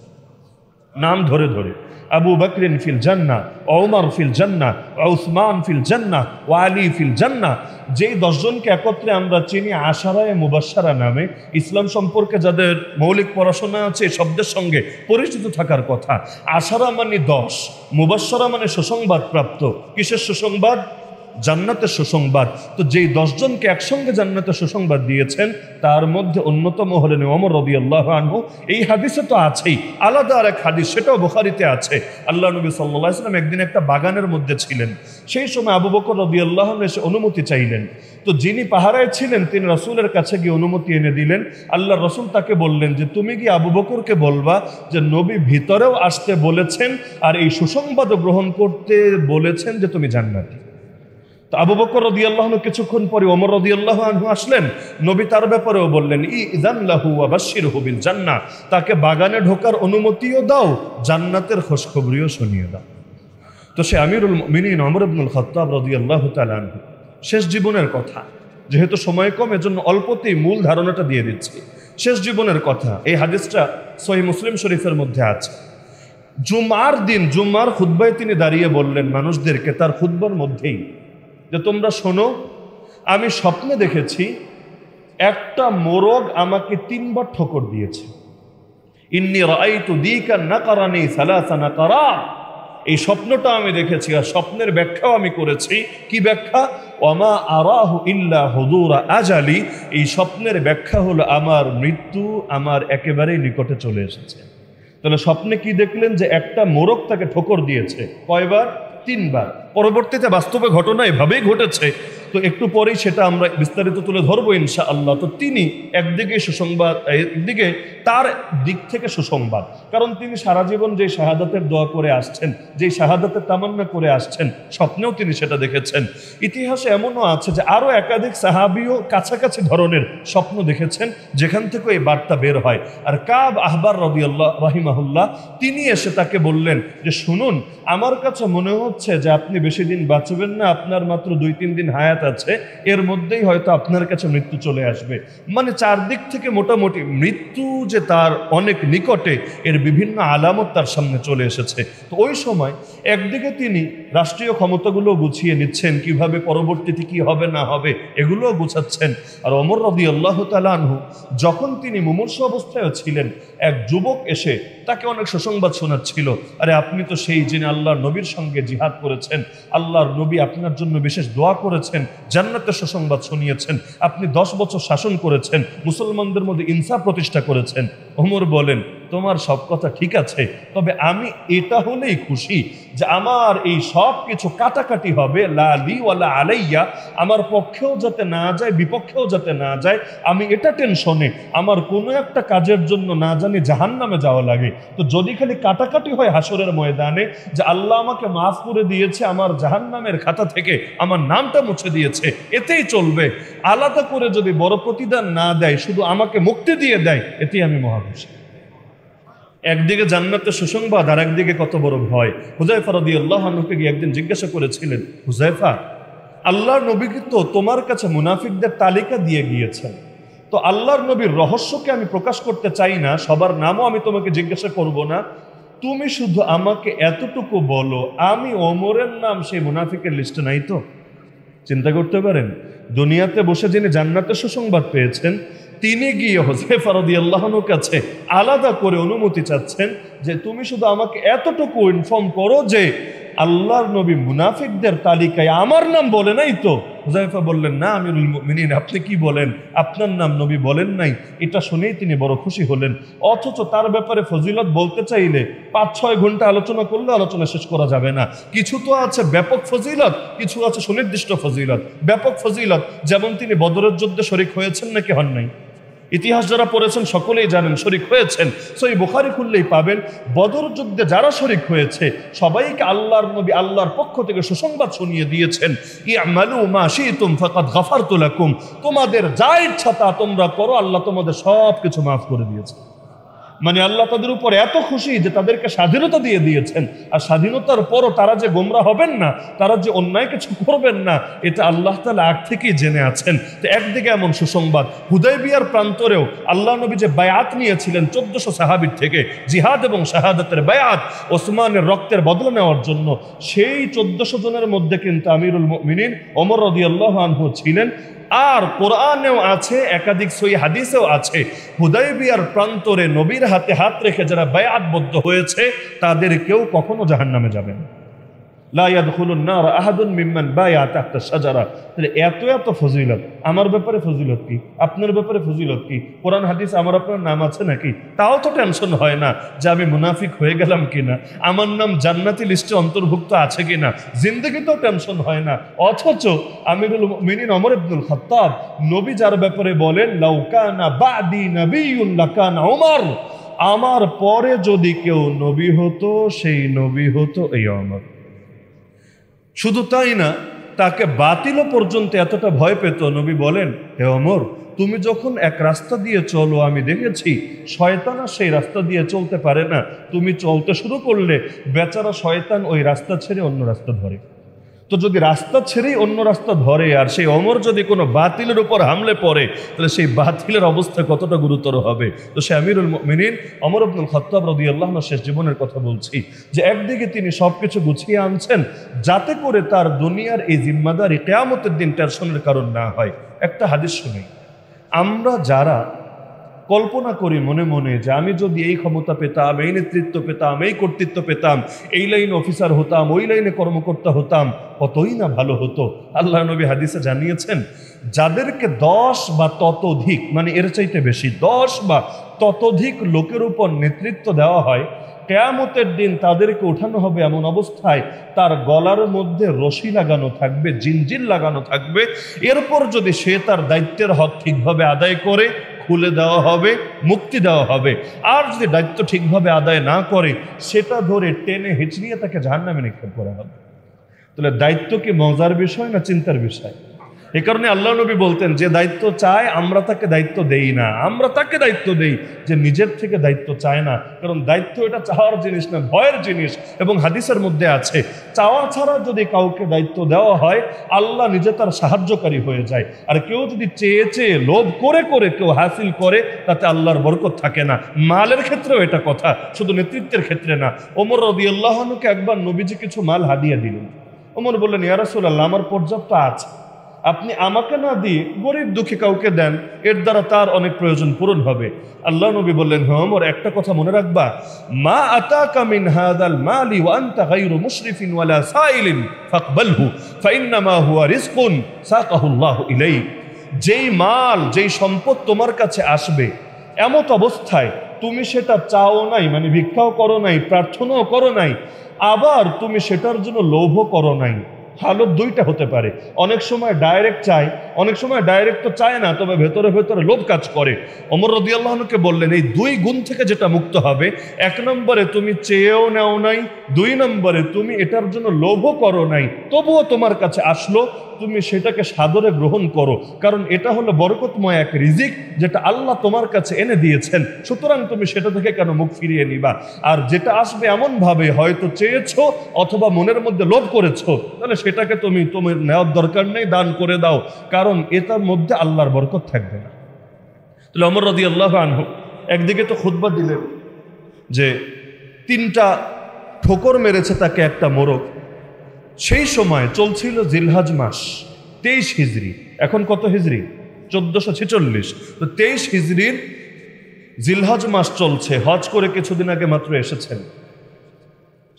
নাম ধরে ধরে। আবু বকরিন ফিল জান্নাহ, ওমর ফিল জান্নাহ, উসমান ফিল জান্নাহ, ওয়া আলী ফিল জান্নাহ। যেই 10 জনকে একত্রে আমরা চিনি আশারায়ে মুবাশশারা নামে, ইসলাম সম্পর্কে যাদের মৌলিক পড়াশোনা আছে শব্দের সঙ্গে পরিচিত থাকার কথা। আশারা মানে 10, মুবাশশারা মানে সুসংবাদ প্রাপ্ত। কিসের সুসংবাদ? জান্নাতের সুসংবাদ। তো যেই 10 জনকে একসঙ্গে জান্নাতের সুসংবাদ দিয়েছেন, তার মধ্যে অন্যতম হলেন ওমর রাদিয়াল্লাহু আনহু। এই হাদিসে তো আছেই, আলাদা আরেক হাদিস, সেটাও বুখারীতে আছে। আল্লাহ নবী সাল্লাল্লাহু আলাইহি ওয়াসাল্লাম একদিন একটা বাগানের মধ্যে ছিলেন, সেই সময় আবু বকর রাদিয়াল্লাহু আনহু এসে অনুমতি চাইলেন। তো যিনি পাহারায় ছিলেন তিনি রাসূলের কাছে গিয়ে অনুমতি এনে দিলেন। আল্লাহ রাসূল তাকে বললেন যে তুমি কি আবু বকরকে বলবা যে নবী ভিতরেও আসতে বলেছেন আর এই সুসংবাদও গ্রহণ করতে বলেছেন যে তুমি জান্নাতি। তো আবু বকর রাদিয়াল্লাহু আনহু কিছুক্ষণ পরে ওমর রাদিয়াল্লাহু আনহু আসলেন, নবী তার ব্যাপারেও বললেন ইযান লাহু ওয়া বাশশিরহু বিল জান্নাহ, তাকে বাগানে ঢোকার অনুমতিও দাও, জান্নাতের খোঁজখবরিও শুনিয়ে দাও। তো সে আমিরুল মুমিনিন ওমর ইবনুল খাত্তাব রাদিয়াল্লাহু তাআলা আনহু শেষ জীবনের কথা, যেহেতু সময় কম এজন্য অল্পতেই মূল ধারণাটা দিয়ে দিচ্ছি। শেষ জীবনের কথা, এই হাদিসটা সহিহ মুসলিম শরীফের মধ্যে আছে। জুমার দিন জুমার খুতবায় তিনি দাঁড়িয়ে বললেন মানুষদেরকে, তার খুতবার মধ্যেই, যে তোমরা শোনো, আমি স্বপ্নে দেখেছি একটা মোরগ আমাকে 3 বার ঠোকর দিয়েছে। ইন্নী রাআইতু দীকান নাকারানি সালাসা নাকারা, এই স্বপ্নটা আমি দেখেছি আর স্বপ্নের ব্যাখ্যাও আমি করেছি। কি ব্যাখ্যা? ওয়ামা আরাহু ইল্লা হুদুরা আজালি, এই স্বপ্নের ব্যাখ্যা হলো আমার মৃত্যু আমার একেবারেই নিকটে চলে এসেছে। তাহলে স্বপ্নে কি দেখলেন? যে একটা মোরগ তাকে ঠোকর দিয়েছে। কয়বার? 3 বার। পরবর্তীতে বাস্তবে ঘটনা এভাবেই ঘটেছে, তো একটু পরেই সেটা আমরা বিস্তারিত তুলে ধরবো ইনশাআল্লাহ। তো তিনি একদিকে সুসংবাদ, একদিকে তার দিক থেকে সুসংবাদ, কারণ তিনি সারা জীবন যে শাহাদাতের দোয়া করে আসছেন, যে শাহাদাতের তামান্না করে আসছেন, স্বপ্নেও তিনি সেটা দেখেছেন। ইতিহাসে এমনও আছে যে আরও একাধিক সাহাবীও কাছাকাছি ধরনের স্বপ্ন দেখেছেন, যেখান থেকে এই বার্তা বের হয়। আর কাব আহবার রাদিয়াল্লাহু রাহিমাহুল্লাহ তিনি এসে তাকে বললেন যে শুনুন, আমার কাছে মনে হচ্ছে যে আপনি বেশি দিন বাঁচবেন না, আপনার মাত্র 2-3 দিন হায়াত আছে, এর মধ্যেই হয়তো আপনার কাছে মৃত্যু চলে আসবে। মানে চারদিক থেকে মোটামুটি মৃত্যু যে তার অনেক নিকটে, এর বিভিন্ন আলামত তার সামনে চলে এসেছে। তো ওই সময় একদিকে তিনি রাষ্ট্রীয় ক্ষমতাগুলো গুছিয়ে নিচ্ছেন, কিভাবে পরবর্তীতে কি হবে না হবে এগুলোও গুছাচ্ছেন। আর ওমর রাদিয়াল্লাহু তাআলা আনহু যখন তিনি মুমূর্ষু অবস্থায় ছিলেন, এক যুবক এসে তাকে অনেক সুসংবাদ শোনাচ্ছিল, আরে আপনি তো সেই যিনি আল্লাহর নবীর সঙ্গে জিহাদ করেছেন, আল্লাহর নবী আপনার জন্য বিশেষ দোয়া করেছেন, জান্নাতের সুসংবাদ শুনিয়েছেন, আপনি 10 বছর শাসন করেছেন, মুসলমানদের মধ্যে ইনসাফ প্রতিষ্ঠা করেছেন। ওমর বলেন, তোমার সব কথা ঠিক আছে, তবে আমি এটা হলেই খুশি যে আমার এই সব কিছু কাটাকাটি হবে, লা লি ওয়ালা আলাইয়া, আমার পক্ষেও যাতে না যায় বিপক্ষেও যাতে না যায়, আমি এটা টেনশনে আমার কোনো একটা কাজের জন্য না জানি জাহান্নামে যাওয়া লাগে। তো যদি খালি কাটাকাটি হয় হাসরের ময়দানে যে আল্লাহ আমাকে মাফ করে দিয়েছে, আমার জাহান্নামের খাতা থেকে আমার নামটা মুছে দিয়েছে, এতেই চলবে। আলাদা করে যদি বড় প্রতিদান না দেয়, শুধু আমাকে মুক্তি দিয়ে দেয়, এতেই আমি মহাখুশি। একদিকে জান্নাতের সুসংবাদ, আর একদিকে কত বড় ভয়। হুযায়ফা রাদিয়াল্লাহু আনহুকে গিয়ে একদিন জিজ্ঞাসা করেছিলেন, হুযায়ফা, আল্লাহর নবী তো তোমার কাছে মুনাফিকদের তালিকা দিয়ে গিয়েছেন, তো আল্লাহর নবীর রহস্যকে আমি প্রকাশ করতে চাই না, সবার নামও আমি তোমাকে জিজ্ঞাসা করব না, তুমি শুধু আমাকে এতটুকু বলো, আমি ওমরের নাম সেই মুনাফিকের লিস্টে নাই তো? চিন্তা করতে পারেন, দুনিয়াতে বসে যিনি জান্নাতের সুসংবাদ পেয়েছেন, তিনি গিয়ে হুযায়ফা রাদিয়াল্লাহু আনহুর কাছে আলাদা করে অনুমতি চাচ্ছেন যে তুমি শুধু আমাকে এতটুকু ইনফর্ম করো যে আল্লাহর নবী মুনাফিকদের তালিকায় আমার নাম বলে নাই তো? হুযায়ফা বললেন, না আমিরুল মুমিনিন, আপনি কি বলেন, আপনার নাম নবী বলেন নাই। এটা শুনেই তিনি বড় খুশি হলেন। অথচ তার ব্যাপারে ফজিলত বলতে চাইলে 5-6 ঘন্টা আলোচনা করলে আলোচনা শেষ করা যাবে না। কিছু তো আছে ব্যাপক ফজিলত, কিছু আছে সুনির্দিষ্ট ফজিলত। ব্যাপক ফজিলত যেমন তিনি বদরের যুদ্ধে শরীক হয়েছেন নাকি হন নাই? ইতিহাস যারা পড়েছেন সকলেই জানেন শরীক হয়েছেন। সহিহ বুখারী খুললেই পাবেন বদর যুদ্ধে যারা শরীক হয়েছে সবাইকে আল্লাহর নবী আল্লাহর পক্ষ থেকে সুসংবাদ শুনিয়ে দিয়েছেন, ই'মালু মা শি'তুম ফাকাদ গাফারতু লাকুম, তোমাদের যা ইচ্ছা তা তোমরা করো, আল্লাহ তোমাদের সব কিছু মাফ করে দিয়েছে। মানে আল্লাহ তাদের উপর এত খুশি যে তাদেরকে স্বাধীনতা দিয়ে দিয়েছেন, আর স্বাধীনতার পরও তারা যে গোমরা হবেন না, তারা যে অন্যায় কিছু করবেন না, এটা আল্লাহ তাআলা আগ থেকেই জেনে আছেন। তো একদিকে এমন সুসংবাদ, হুদায়বিয়ার প্রান্তরেও আল্লাহ নবী যে বায়াত নিয়েছিলেন 1400 সাহাবীর থেকে, জিহাদ এবং শাহাদাতের বায়াত, ওসমানের রক্তের বদলা নেওয়ার জন্য, সেই 1400 জনের মধ্যে কিন্তু আমিরুল মুমিনিন ওমর রাদিয়াল্লাহু আনহু ছিলেন। আর কোরআনেও আছে, একাধিক সহিহ হাদিসেও আছে, হুদায়বিয়ার প্রান্তরে নবীর হাতে হাত রেখে যারা বায়াতবদ্ধ হয়েছে তাদের কেউ কখনো জাহান্নামে যাবে না। লা ইয়াদখুলুন নার আহাদুন মিম্মান বায়া তাহতা শাজারা। তাহলে এত এত ফজিলত, আমার ব্যাপারে ফজিলত কি, আপনার ব্যাপারে ফজিলত কি? কোরআন হাদিস আমার আপনার নাম আছে নাকি? তাও তো টেনশন হয় না যে আমি মুনাফিক হয়ে গেলাম কিনা, আমার নাম জান্নাতি লিস্টে অন্তর্ভুক্ত আছে কিনা, জিন্দেগিতেও টেনশন হয় না। অথচ আমিরুল মুমিনিন ওমর ইবনুল খাত্তাব নবী যার ব্যাপারে বলেন, লাউ কানা বাদি নাবিয়্যুন লাকানা ওমর, আমার পরে যদি কেউ নবী হতো সেই নবী হতো এই ওমর। শুধু তাই না, তাকে বাতিলও পর্যন্ত এতটা ভয় পেত, নবী বলেন, হে ওমর, তুমি যখন এক রাস্তা দিয়ে চলো আমি দেখেছি শয়তান আর সেই রাস্তা দিয়ে চলতে পারে না, তুমি চলতে শুরু করলে বেচারা শয়তান ওই রাস্তা ছেড়ে অন্য রাস্তা ধরে। তো যদি রাস্তা ছেড়েই অন্য রাস্তা ধরে আর সেই ওমর যদি কোনো বাতিলের উপর হামলে পড়ে, তাহলে সেই বাতিলের অবস্থা কতটা গুরুতর হবে। তো সে আমিরুল মুমিনিন ওমর ইবনুল খাত্তাব রাদিয়াল্লাহু আনহু শেষ জীবনের কথা বলছি, যে একদিকে তিনি সবকিছু গুছিয়ে আনছেন যাতে করে তার দুনিয়ার এই জিম্মাদারি কিয়ামতের দিন টেনশনের কারণ না হয়। একটা হাদিস শুনি, আমরা যারা কল্পনা করি মনে মনে যে আমি যদি এই ক্ষমতা পেতাম, এই নেতৃত্ব পেতাম, এই কর্তৃত্ব পেতাম, এই লাইনে অফিসার হতাম, ওই লাইনে কর্মকর্তা হতাম, কতই না ভালো হতো। আল্লাহ নবী হাদিসে জানিয়েছেন, যাদেরকে 10 বা ততোধিক, মানে এর চাইতে বেশি 10 বা ততোধিক লোকের উপর নেতৃত্ব দেওয়া হয়, কিয়ামতের দিন তাদেরকে উঠানো হবে এমন অবস্থায় তার গলার মধ্যে রশি লাগানো থাকবে, জিনজির লাগানো থাকবে। এরপর যদি সে তার দায়িত্বের হক ঠিকভাবে আদায় করে, খুলে দেওয়া হবে, মুক্তি দেওয়া হবে। আর যদি দায়িত্ব ঠিকভাবে আদায় না করে, সেটা ধরে টেনে হিচড়িয়ে তাকে জাহান্নামে নিক্ষেপ করা হবে। তাহলে দায়িত্ব কি মজার বিষয় না চিন্তার বিষয়? এ কারণে আল্লাহ নবী বলতেন, যে দায়িত্ব চায় আমরা তাকে দায়িত্ব দেই না, আমরা তাকে দায়িত্ব দেই যে নিজের থেকে দায়িত্ব চায় না। কারণ দায়িত্ব এটা চাওয়ার জিনিস না, ভয়ের জিনিস। এবং হাদিসের মধ্যে আছে, চাওয়া ছাড়া যদি কাউকে দায়িত্ব দেওয়া হয় আল্লাহ নিজে তার সাহায্যকারী হয়ে যায়। আর কেউ যদি চেয়ে চেয়ে লোভ করে করে কেউ হাসিল করে তাতে আল্লাহর বরকত থাকে না। মালের ক্ষেত্রেও এটা কথা, শুধু নেতৃত্বের ক্ষেত্রে না। ওমর রাদিয়াল্লাহু আনহুকে একবার নবীজি কিছু মাল হাদিয়া দিলেন। ওমর বললেন, ইয়া রাসূলুল্লাহ, আমার পর্যাপ্ত আছে, আপনি আমাকে না দিয়ে গরিব দুঃখী কাউকে দেন, এর দ্বারা তার অনেক প্রয়োজন পূরণ হবে। আল্লাহ নবী বললেন, হ্যাঁ ওমর, একটা কথা মনে রাখবা, মা আতাকা মিন হাদাল মালি ওয়া আনতা গায়রু মুশরিফিন ওয়ালা সাইলিন ফাকবালহু ফাইন্নামা হুয়া রিজকুন সাকাহুল্লাহু ইলাইক। যেই মাল, যেই সম্পদ তোমার কাছে আসবে, এমত অবস্থায় তুমি সেটা চাও নাই, মানে ভিক্ষাও করো নাই, প্রার্থনাও করো নাই, আবার তুমি সেটার জন্য লোভও করো নাই। হালত দুইটা হতে পারে, অনেক সময় ডাইরেক্ট চায়, অনেক সময় ডাইরেক্ট তো চায় না, তবে ভেতরে ভেতরে লোভ কাজ করে। ওমর রাদিয়াল্লাহু আনহুকে বললেন, এই দুই গুণ থেকে যেটা মুক্ত হবে, এক নম্বরে তুমি চেয়েও নেও নাই, দুই নম্বরে তুমি এটার জন্য লোভও করো নাই, তবুও তোমার কাছে আসলো, তুমি সেটাকে সাদরে গ্রহণ করো, কারণ এটা হলো বরকতময় এক রিজিক যেটা আল্লাহ তোমার কাছে এনে দিয়েছেন। সুতরাং তুমি সেটা থেকে কেন মুখ ফিরিয়ে নিবা? আর যেটা আসবে এমন ভাবে হয়তো চেয়েছো অথবা মনের মধ্যে লোভ করেছো, তাহলে সেটাকে তুমি তোমার নেওয়ার দরকার নেই, দান করে দাও, কারণ এটার মধ্যে আল্লাহর বরকত থাকবে না। তাহলে ওমর রাদিয়াল্লাহু আনহু একদিকে তো খুতবা দিলেন যে 3টা ঠোকর মেরেছে তাকে একটা মোরগ। সেই সময় চলছিল জিলহজ মাস, 23 হিজরি। এখন কত হিজরি? 1446। তো 23 হিজরির জিলহজ মাস চলছে। হজ করে কিছুদিন আগে মাত্র এসেছেন।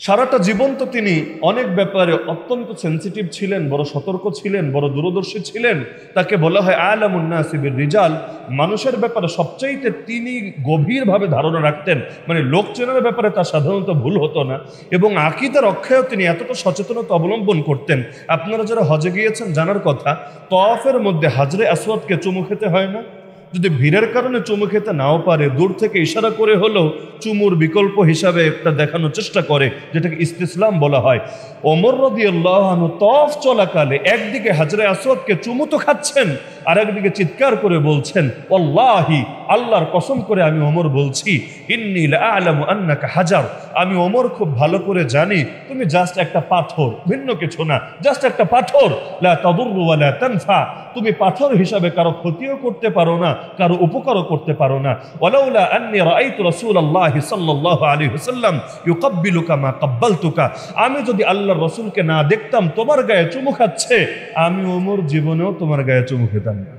সারাটা জীবন তো তিনি অনেক ব্যাপারে অত্যন্ত সেন্সিটিভ ছিলেন, বড় সতর্ক ছিলেন, বড় দূরদর্শী ছিলেন। তাকে বলা হয় আলামুন নাসি বির রিজাল। মানুষের ব্যাপারে সবচাইতে তিনি গভীরভাবে ধারণা রাখতেন, মানে লোক চেনার ব্যাপারে তার সাধারণত ভুল হতো না। এবং আকীদা রক্ষায়ও তিনি এতটা সচেতনতা অবলম্বন করতেন। আপনারা যারা হজে গিয়েছেন জানার কথা, তওয়াফের মধ্যে হাজরে আসওয়াদকে চুমু খেতে হয় না? যদি ভিড়ের কারণে চুমু খেতে নাও পারে, দূর থেকে ইশারা করে হলেও চুমুর বিকল্প হিসাবে একটা দেখানোর চেষ্টা করে, যেটাকে ইস্তিসলাম বলা হয়। ওমর রাদিয়াল্লাহু আনহু তওয়াফ চলাকালে একদিকে হাজরে আসওয়াদকে চুমু তো খাচ্ছেন, আর একদিকে চিৎকার করে বলছেন, ওয়াল্লাহি, আল্লাহর কসম করে আমি ওমর বলছি, ইন্নী লাআলামু আন্নাকা হাজার, আমি ওমর খুব ভালো করে জানি তুমি জাস্ট একটা পাথর, ভিন্ন কিছু না, জাস্ট একটা পাথর। লা তাদুররু ওয়া লা তানফা, তুমি পাথর হিসাবে কারো ক্ষতিও করতে পারো না, কারো উপকারও করতে পারো না। ওয়ালাউলা আন্নী রাআইতু রাসূলুল্লাহি সাল্লাল্লাহু আলাইহি ওয়াসাল্লাম ইউকাব্বিলুকা মা কাব্বালতুকা, আমি যদি আল্লাহর রাসূলকে না দেখতাম তোমার গায়ে চুমু খাচ্ছে, আমি ওমর জীবনেও তোমার গায়ে চুমু খেতাম না।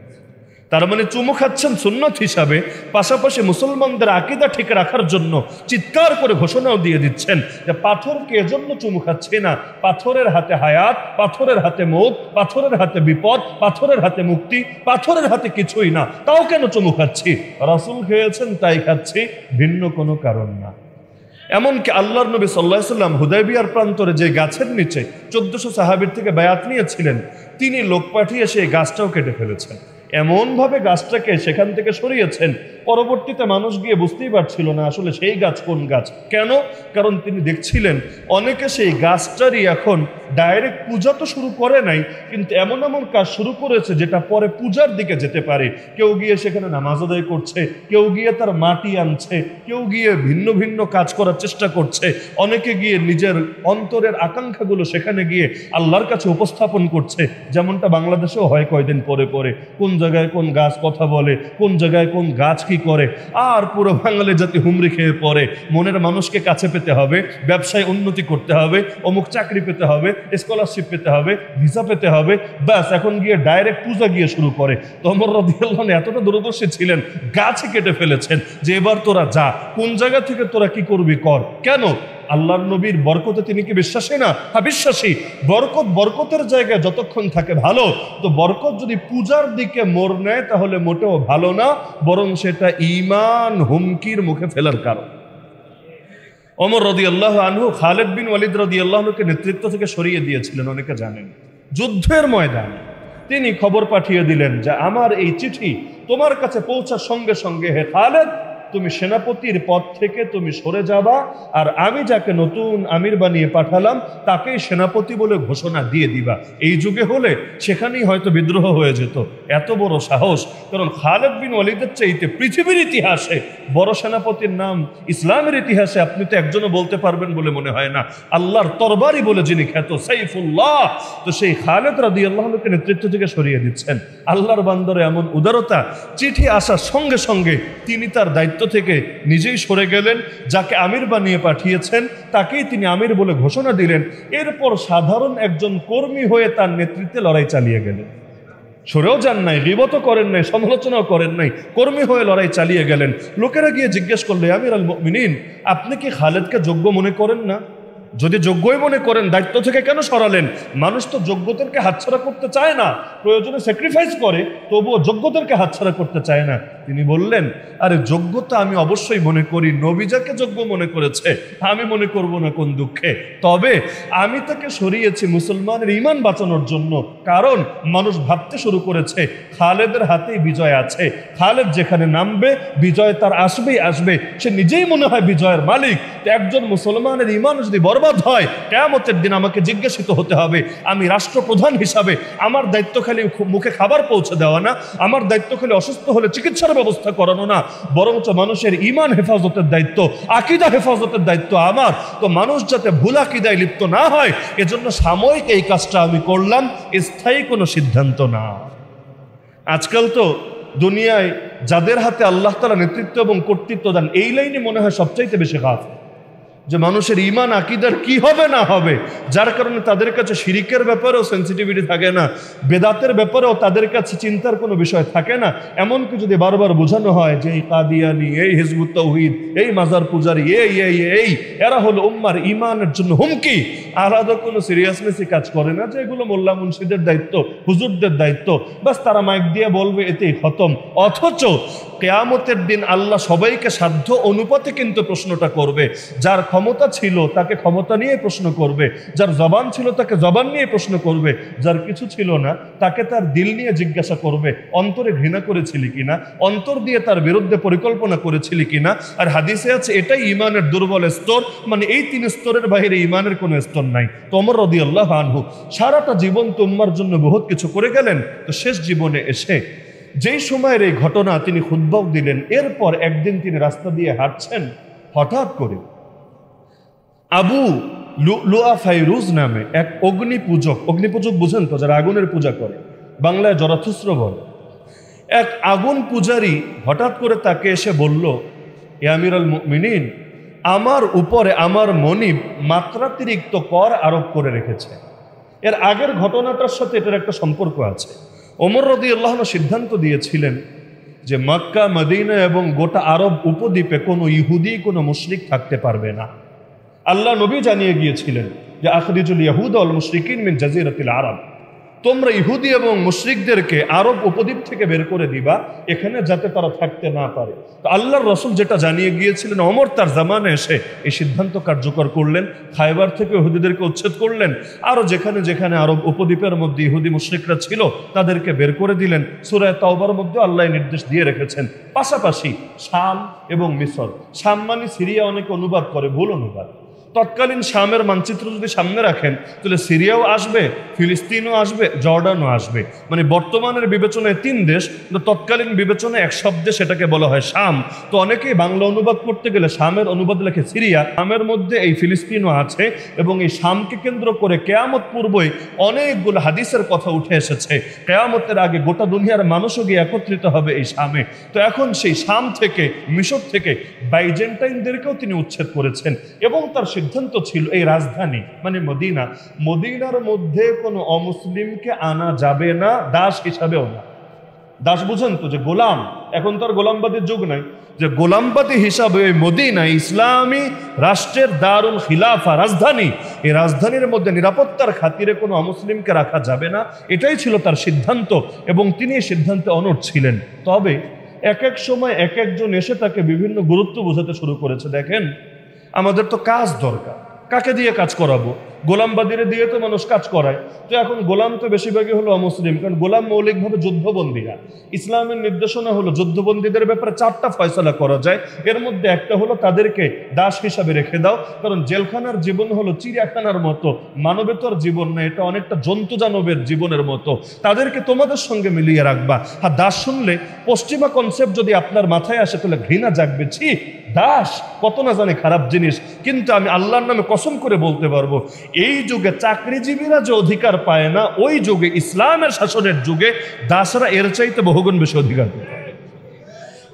তার মানে চুমু খাচ্ছেন সুন্নত হিসাবে, পাশাপাশি মুসলমানদের আকীদা ঠিক রাখার জন্য চিৎকার করে ঘোষণাও দিয়ে দিচ্ছেন যে পাথরকে এজন্য চুমু খাচ্ছে না, পাথরের হাতে হায়াত, পাথরের হাতে মৌত, পাথরের হাতে বিপদ, পাথরের হাতে মুক্তি, পাথরের হাতে কিছুই না, তাও কেন চুমু খাচ্ছি? রাসূল খেয়েছেন তাই খাচ্ছি, ভিন্ন কোনো কারণ না। এমনকি আল্লাহর নবী সাল্লাল্লাহু আলাইহি ওয়াসাল্লাম হুদায়বিয়ার প্রান্তরে যে গাছের নিচে 1400 সাহাবীর থেকে বায়াত নিয়েছিলেন, তিনি লোক পাঠিয়ে সেই গাছটাও কেটে ফেলেছেন। এমনভাবে গাছটাকে সেখান থেকে সরিয়েছেন, পরবর্তীতে মানুষ গিয়ে বুঝতেই পারছিল না আসলে সেই গাছ কোন গাছ। কেন? কারণ তিনি দেখছিলেন অনেকে সেই গাছটারই এখন ডাইরেক্ট পূজা তো শুরু করে নাই, কিন্তু এমন এমন কাজ শুরু করেছে যেটা পরে পূজার দিকে যেতে পারে। কেউ গিয়ে সেখানে নামাজ আদায় করছে, কেউ গিয়ে তার মাটি আনছে, কেউ গিয়ে ভিন্ন ভিন্ন কাজ করার চেষ্টা করছে, অনেকে গিয়ে নিজের অন্তরের আকাঙ্ক্ষাগুলো সেখানে গিয়ে আল্লাহর কাছে উপস্থাপন করছে। যেমনটা বাংলাদেশেও হয় কয়দিন পরে পরে, কোন জায়গায় কোন গাছ কথা বলে, কোন জায়গায় কোন গাছ কি করে, আর পুরো বাঙালি জাতি হুমড়ি খেয়ে পড়ে। মনের মানুষকে কাছে পেতে হবে, ব্যবসায় উন্নতি করতে হবে, অমুক চাকরি পেতে হবে, স্কলারশিপ পেতে হবে, ভিসা পেতে হবে, ব্যাস এখন গিয়ে ডাইরেক্ট পূজা গিয়ে শুরু করে। তো ওমর রাদিয়াল্লাহু আনহু এতটা দূরদর্শী ছিলেন, গাছে কেটে ফেলেছেন যে এবার তোরা যা, কোন জায়গা থেকে তোরা কি করবি কর। কেন? আল্লাহর নবীর বরকতে তিনি কি বিশ্বাসী না? হ্যাঁ বিশ্বাসী। বরকতের জায়গায় যতক্ষণ থাকে ভালো, তো বরকত যদি পূজার দিকে মোড় নেয় তাহলে মোটেও ভালো না, বরং সেটা ঈমান হুমকির মুখে ফেলার কারণ। ওমর রাদিয়াল্লাহু আনহু খালিদ বিন ওয়ালিদ রাদিয়াল্লাহু আনহুকে নেতৃত্ব থেকে সরিয়ে দিয়েছিলেন, অনেকে জানেন। যুদ্ধের ময়দানে তিনি খবর পাঠিয়ে দিলেন যে আমার এই চিঠি তোমার কাছে পৌঁছার সঙ্গে সঙ্গে হে খালিদ, তুমি সেনাপতির পদ থেকে তুমি সরে যাবা, আর আমি যাকে নতুন আমির বানিয়ে পাঠালাম তাকেই সেনাপতি বলে ঘোষণা দিয়ে দিবা। এই যুগে হলে সেখানেই হয়তো বিদ্রোহ হয়ে যেত। এত বড় সাহস! কারণ খালেদ বিন ওয়ালিদের চাইতে পৃথিবীর ইতিহাসে বড় সেনাপতির নাম ইসলামের ইতিহাসে আপনি তো একজনও বলতে পারবেন বলে মনে হয় না। আল্লাহর তরবারি বলে যিনি খ্যাত সাইফুল্লাহ, তো সেই খালেদ রাদিয়াল্লাহু আনহুকে নেতৃত্ব থেকে সরিয়ে দিচ্ছেন। আল্লাহর বান্দারে এমন উদারতা, চিঠি আসার সঙ্গে সঙ্গে তিনি তার দায়িত্ব থেকে নিজেই সরে গেলেন, যাকে আমির বানিয়ে পাঠিয়েছেন তাকেই তিনি আমির বলে ঘোষণা দিলেন। এরপর সাধারণ একজন কর্মী হয়ে তার নেতৃত্বে লড়াই চালিয়ে গেলেন। সরেও যান নাই, গীবতও করেন নাই, সমালোচনাও করেন নাই, কর্মী হয়ে লড়াই চালিয়ে গেলেন। লোকেরা গিয়ে জিজ্ঞেস করলো, আমিরুল মুমিনিন, আপনি কি খালেদকে যোগ্য মনে করেন না? যদি যোগ্যই মনে করেন দায়িত্ব থেকে কেন সরালেন? মানুষ তো যোগ্যদেরকে হাতছাড়া করতে চায় না, প্রয়োজনে স্যাক্রিফাইস করে, তবুও যোগ্যদেরকে হাতছাড়া করতে চায় না। তিনি বললেন, আরে যোগ্যতা আমি অবশ্যই মনে করি, নবী যাকে যোগ্য মনে করেছে আমি মনে করব না কোন দুঃখে। তবে আমি তাকে সরিয়েছি মুসলমানের ঈমান বাঁচানোর জন্য। কারণ মানুষ ভাবতে শুরু করেছে খালেদের হাতেই বিজয় আছে, খালেদ যেখানে নামবে বিজয় তার আসবেই আসবে, সে নিজেই মনে হয় বিজয়ের মালিক। একজন মুসলমানের ঈমান যদি বরবাদ হয়, কিয়ামতের দিন আমাকে জিজ্ঞাসিত হতে হবে। আমি রাষ্ট্রপ্রধান হিসাবে আমার দায়িত্ব খালি মুখে খাবার পৌঁছে দেওয়া না, আমার দায়িত্ব খালি অসুস্থ হলে চিকিৎসার ব্যবস্থা করানো না, বরঞ্চ মানুষের ঈমান হেফাজতের দায়িত্ব, আকীদা হেফাজতের দায়িত্ব আমার। তো মানুষ যাতে ভুল আকীদায় লিপ্ত না হয়, এজন্য সাময়িক এই কাজটা আমি করলাম, স্থায়ী কোনো সিদ্ধান্ত না। আজকাল তো দুনিয়ায় যাদের হাতে আল্লাহ তাআলা নেতৃত্ব এবং কর্তৃত্ব দেন, এই লাইনে মনে হয় সবচাইতে বেশি খারাপ, যে মানুষের ঈমান আকীদার কি হবে না হবে, যার কারণে তাদের কাছে শিরিকের ব্যাপারেও সেন্সিটিভিটি থাকে না, বেদাতের ব্যাপারেও তাদের কাছে চিন্তার কোনো বিষয় থাকে না। এমনকি যদি বারবার বোঝানো হয় যে এই কাদিয়ানি, এই হিজবুত তাওহীদ, এই মাজার পূজারি, এই এরা হলো উম্মার ঈমানের জন্য হুমকি, আলাদা কোনো সিরিয়াসনেসই কাজ করে না, যে এগুলো মোল্লা মুন্সিদের দায়িত্ব, হুজুরদের দায়িত্ব, বাস তারা মাইক দিয়ে বলবে, এতেই খতম। অথচ কিয়ামতের দিন আল্লাহ সবাইকে সাধ্য অনুপাতে কিন্তু প্রশ্নটা করবে। যার ক্ষমতা ছিল তাকে ক্ষমতা নিয়ে প্রশ্ন করবে, যার জবান ছিল তাকে জবান নিয়ে প্রশ্ন করবে, যার কিছু ছিল না তাকে তার দিল নিয়ে জিজ্ঞাসা করবে, অন্তরে ঘৃণা করেছিলি কিনা, অন্তর দিয়ে তার বিরুদ্ধে পরিকল্পনা করেছিলি কিনা। আর হাদিসে আছে এটাই ঈমানের দুর্বল স্তর, মানে এই তিন স্তরের বাইরে ঈমানের কোনো স্তর নাই। তো ওমর রাদিয়াল্লাহু আনহু সারাটা জীবন তো উম্মার জন্য বহুত কিছু করে গেলেন, তো শেষ জীবনে এসে যেই সময়ের এই ঘটনা তিনি খুতবাও দিলেন, এরপর একদিন তিনি রাস্তা দিয়ে হাঁটছেন, হঠাৎ করে আবু লুলুআ ফাইরুজ নামে এক অগ্নিপূজক বুঝেন তো, যারা আগুনের পূজা করে, বাংলায় জরাথুস্র বলে, এক আগুন পূজারী হঠাৎ করে তাকে এসে বলল, ইয়া আমিরুল মুমিনিন, আমার উপরে আমার মনিব মাত্রাতিরিক্ত কর আরোপ করে রেখেছে। এর আগের ঘটনাটার সাথে এটার একটা সম্পর্ক আছে। ওমর রাদিয়াল্লাহু আনহু সিদ্ধান্ত দিয়েছিলেন যে মক্কা, মদিনা এবং গোটা আরব উপদ্বীপে কোনো ইহুদি, কোনো মুশরিক থাকতে পারবে না। আল্লাহ নবী জানিয়ে গিয়েছিলেন যে আখরিজুল ইয়াহুদ ওয়াল মুশরিকিন মিন জাজিরাতিল আরব, তোমরা ইহুদি এবং মুশরিকদেরকে আরব উপদ্বীপ থেকে বের করে দিবা, এখানে যাতে তারা থাকতে না পারে। তো আল্লাহর রাসূল যেটা জানিয়ে গিয়েছিলেন, ওমর তার জামানে এসে এই সিদ্ধান্ত কার্যকর করলেন। খায়বার থেকে ইহুদিদেরকে উচ্ছেদ করলেন, আরও যেখানে যেখানে আরব উপদ্বীপের মধ্যে ইহুদি মুশরিকরা ছিল তাদেরকে বের করে দিলেন। সূরা তাওবার মধ্যে আল্লাহ নির্দেশ দিয়ে রেখেছেন। পাশাপাশি শাম এবং মিসর, শাম মানে সিরিয়া অনেকে অনুবাদ করে, ভুল অনুবাদ। তৎকালীন শামের মানচিত্র যদি সামনে রাখেন তাহলে সিরিয়াও আসবে, ফিলিস্তিনও আসবে, জর্ডানও আসবে। মানে বর্তমানের বিবেচনায় 3 দেশ, কিন্তু তৎকালীন বিবেচনায় এক শব্দে সেটাকে বলা হয় শাম। তো অনেকেই বাংলা অনুবাদ করতে গেলে শামের অনুবাদ লেখে সিরিয়া। শামের মধ্যে এই ফিলিস্তিনও আছে, এবং এই শামকে কেন্দ্র করে কেয়ামত পূর্বই অনেকগুলো হাদিসের কথা উঠে এসেছে। কেয়ামতের আগে গোটা দুনিয়ার মানুষও গিয়ে একত্রিত হবে এই শামে। তো এখন সেই শাম থেকে, মিশর থেকে বাইজেন্টাইনদেরকেও তিনি উচ্ছেদ করেছেন, এবং তার সিদ্ধান্ত ছিল এই রাজধানী মানে মদিনার মধ্যে কোনো অমুসলিমকে আনা যাবে না, দাস হিসাবেও না। দাস বুঝেন তো, যে গোলাম, এখন তো আর গোলামবাদীর যুগ নাই, যে গোলামবাদী হিসাবে ওই মদিনা ইসলামী রাষ্ট্রের দারুল খিলাফা, রাজধানী, এই রাজধানীর মধ্যে নিরাপত্তার খাতিরে কোনো অমুসলিমকে রাখা যাবে না, এটাই ছিল তার সিদ্ধান্ত, এবং তিনি এই সিদ্ধান্তে অনড় ছিলেন। তবে এক এক সময় এক একজন এসে তাকে বিভিন্ন গুরুত্ব বোঝাতে শুরু করেছে। দেখেন, আমাদের তো কাজ দরকার, কাকে দিয়ে কাজ করাবো? গোলামবাদীরে দিয়ে তো মানুষ কাজ করায়। তো এখন গোলাম তো বেশিরভাগই হলো অমুসলিম, কারণ গোলাম মৌলিকভাবে যুদ্ধবন্দীরা। ইসলামের নির্দেশনা হলো যুদ্ধবন্দীদের ব্যাপারে 4টা ফয়সালা করা যায়। এর মধ্যে একটা হলো তাদেরকে দাস হিসাবে রেখে দাও, কারণ জেলখানার জীবন হলো চিড়িয়াখানার মতো, মানবেতর জীবন না, এটা অনেকটা জন্তু জানবের জীবনের মতো। তাদেরকে তোমাদের সঙ্গে মিলিয়ে রাখবা। আর দাস শুনলে পশ্চিমা কনসেপ্ট যদি আপনার মাথায় আসে তাহলে ঘৃণা জাগবে। ছি, দাস কত না জানে খারাপ জিনিস। কিন্তু আমি আল্লাহর নামে কসম করে বলতে পারবো, এই যুগে চাকরিজীবীরা যে অধিকার পায় না, ওই যুগে ইসলামের শাসনের যুগে দাসরা এর চাইতে বহুগুণ বেশি অধিকার পায়।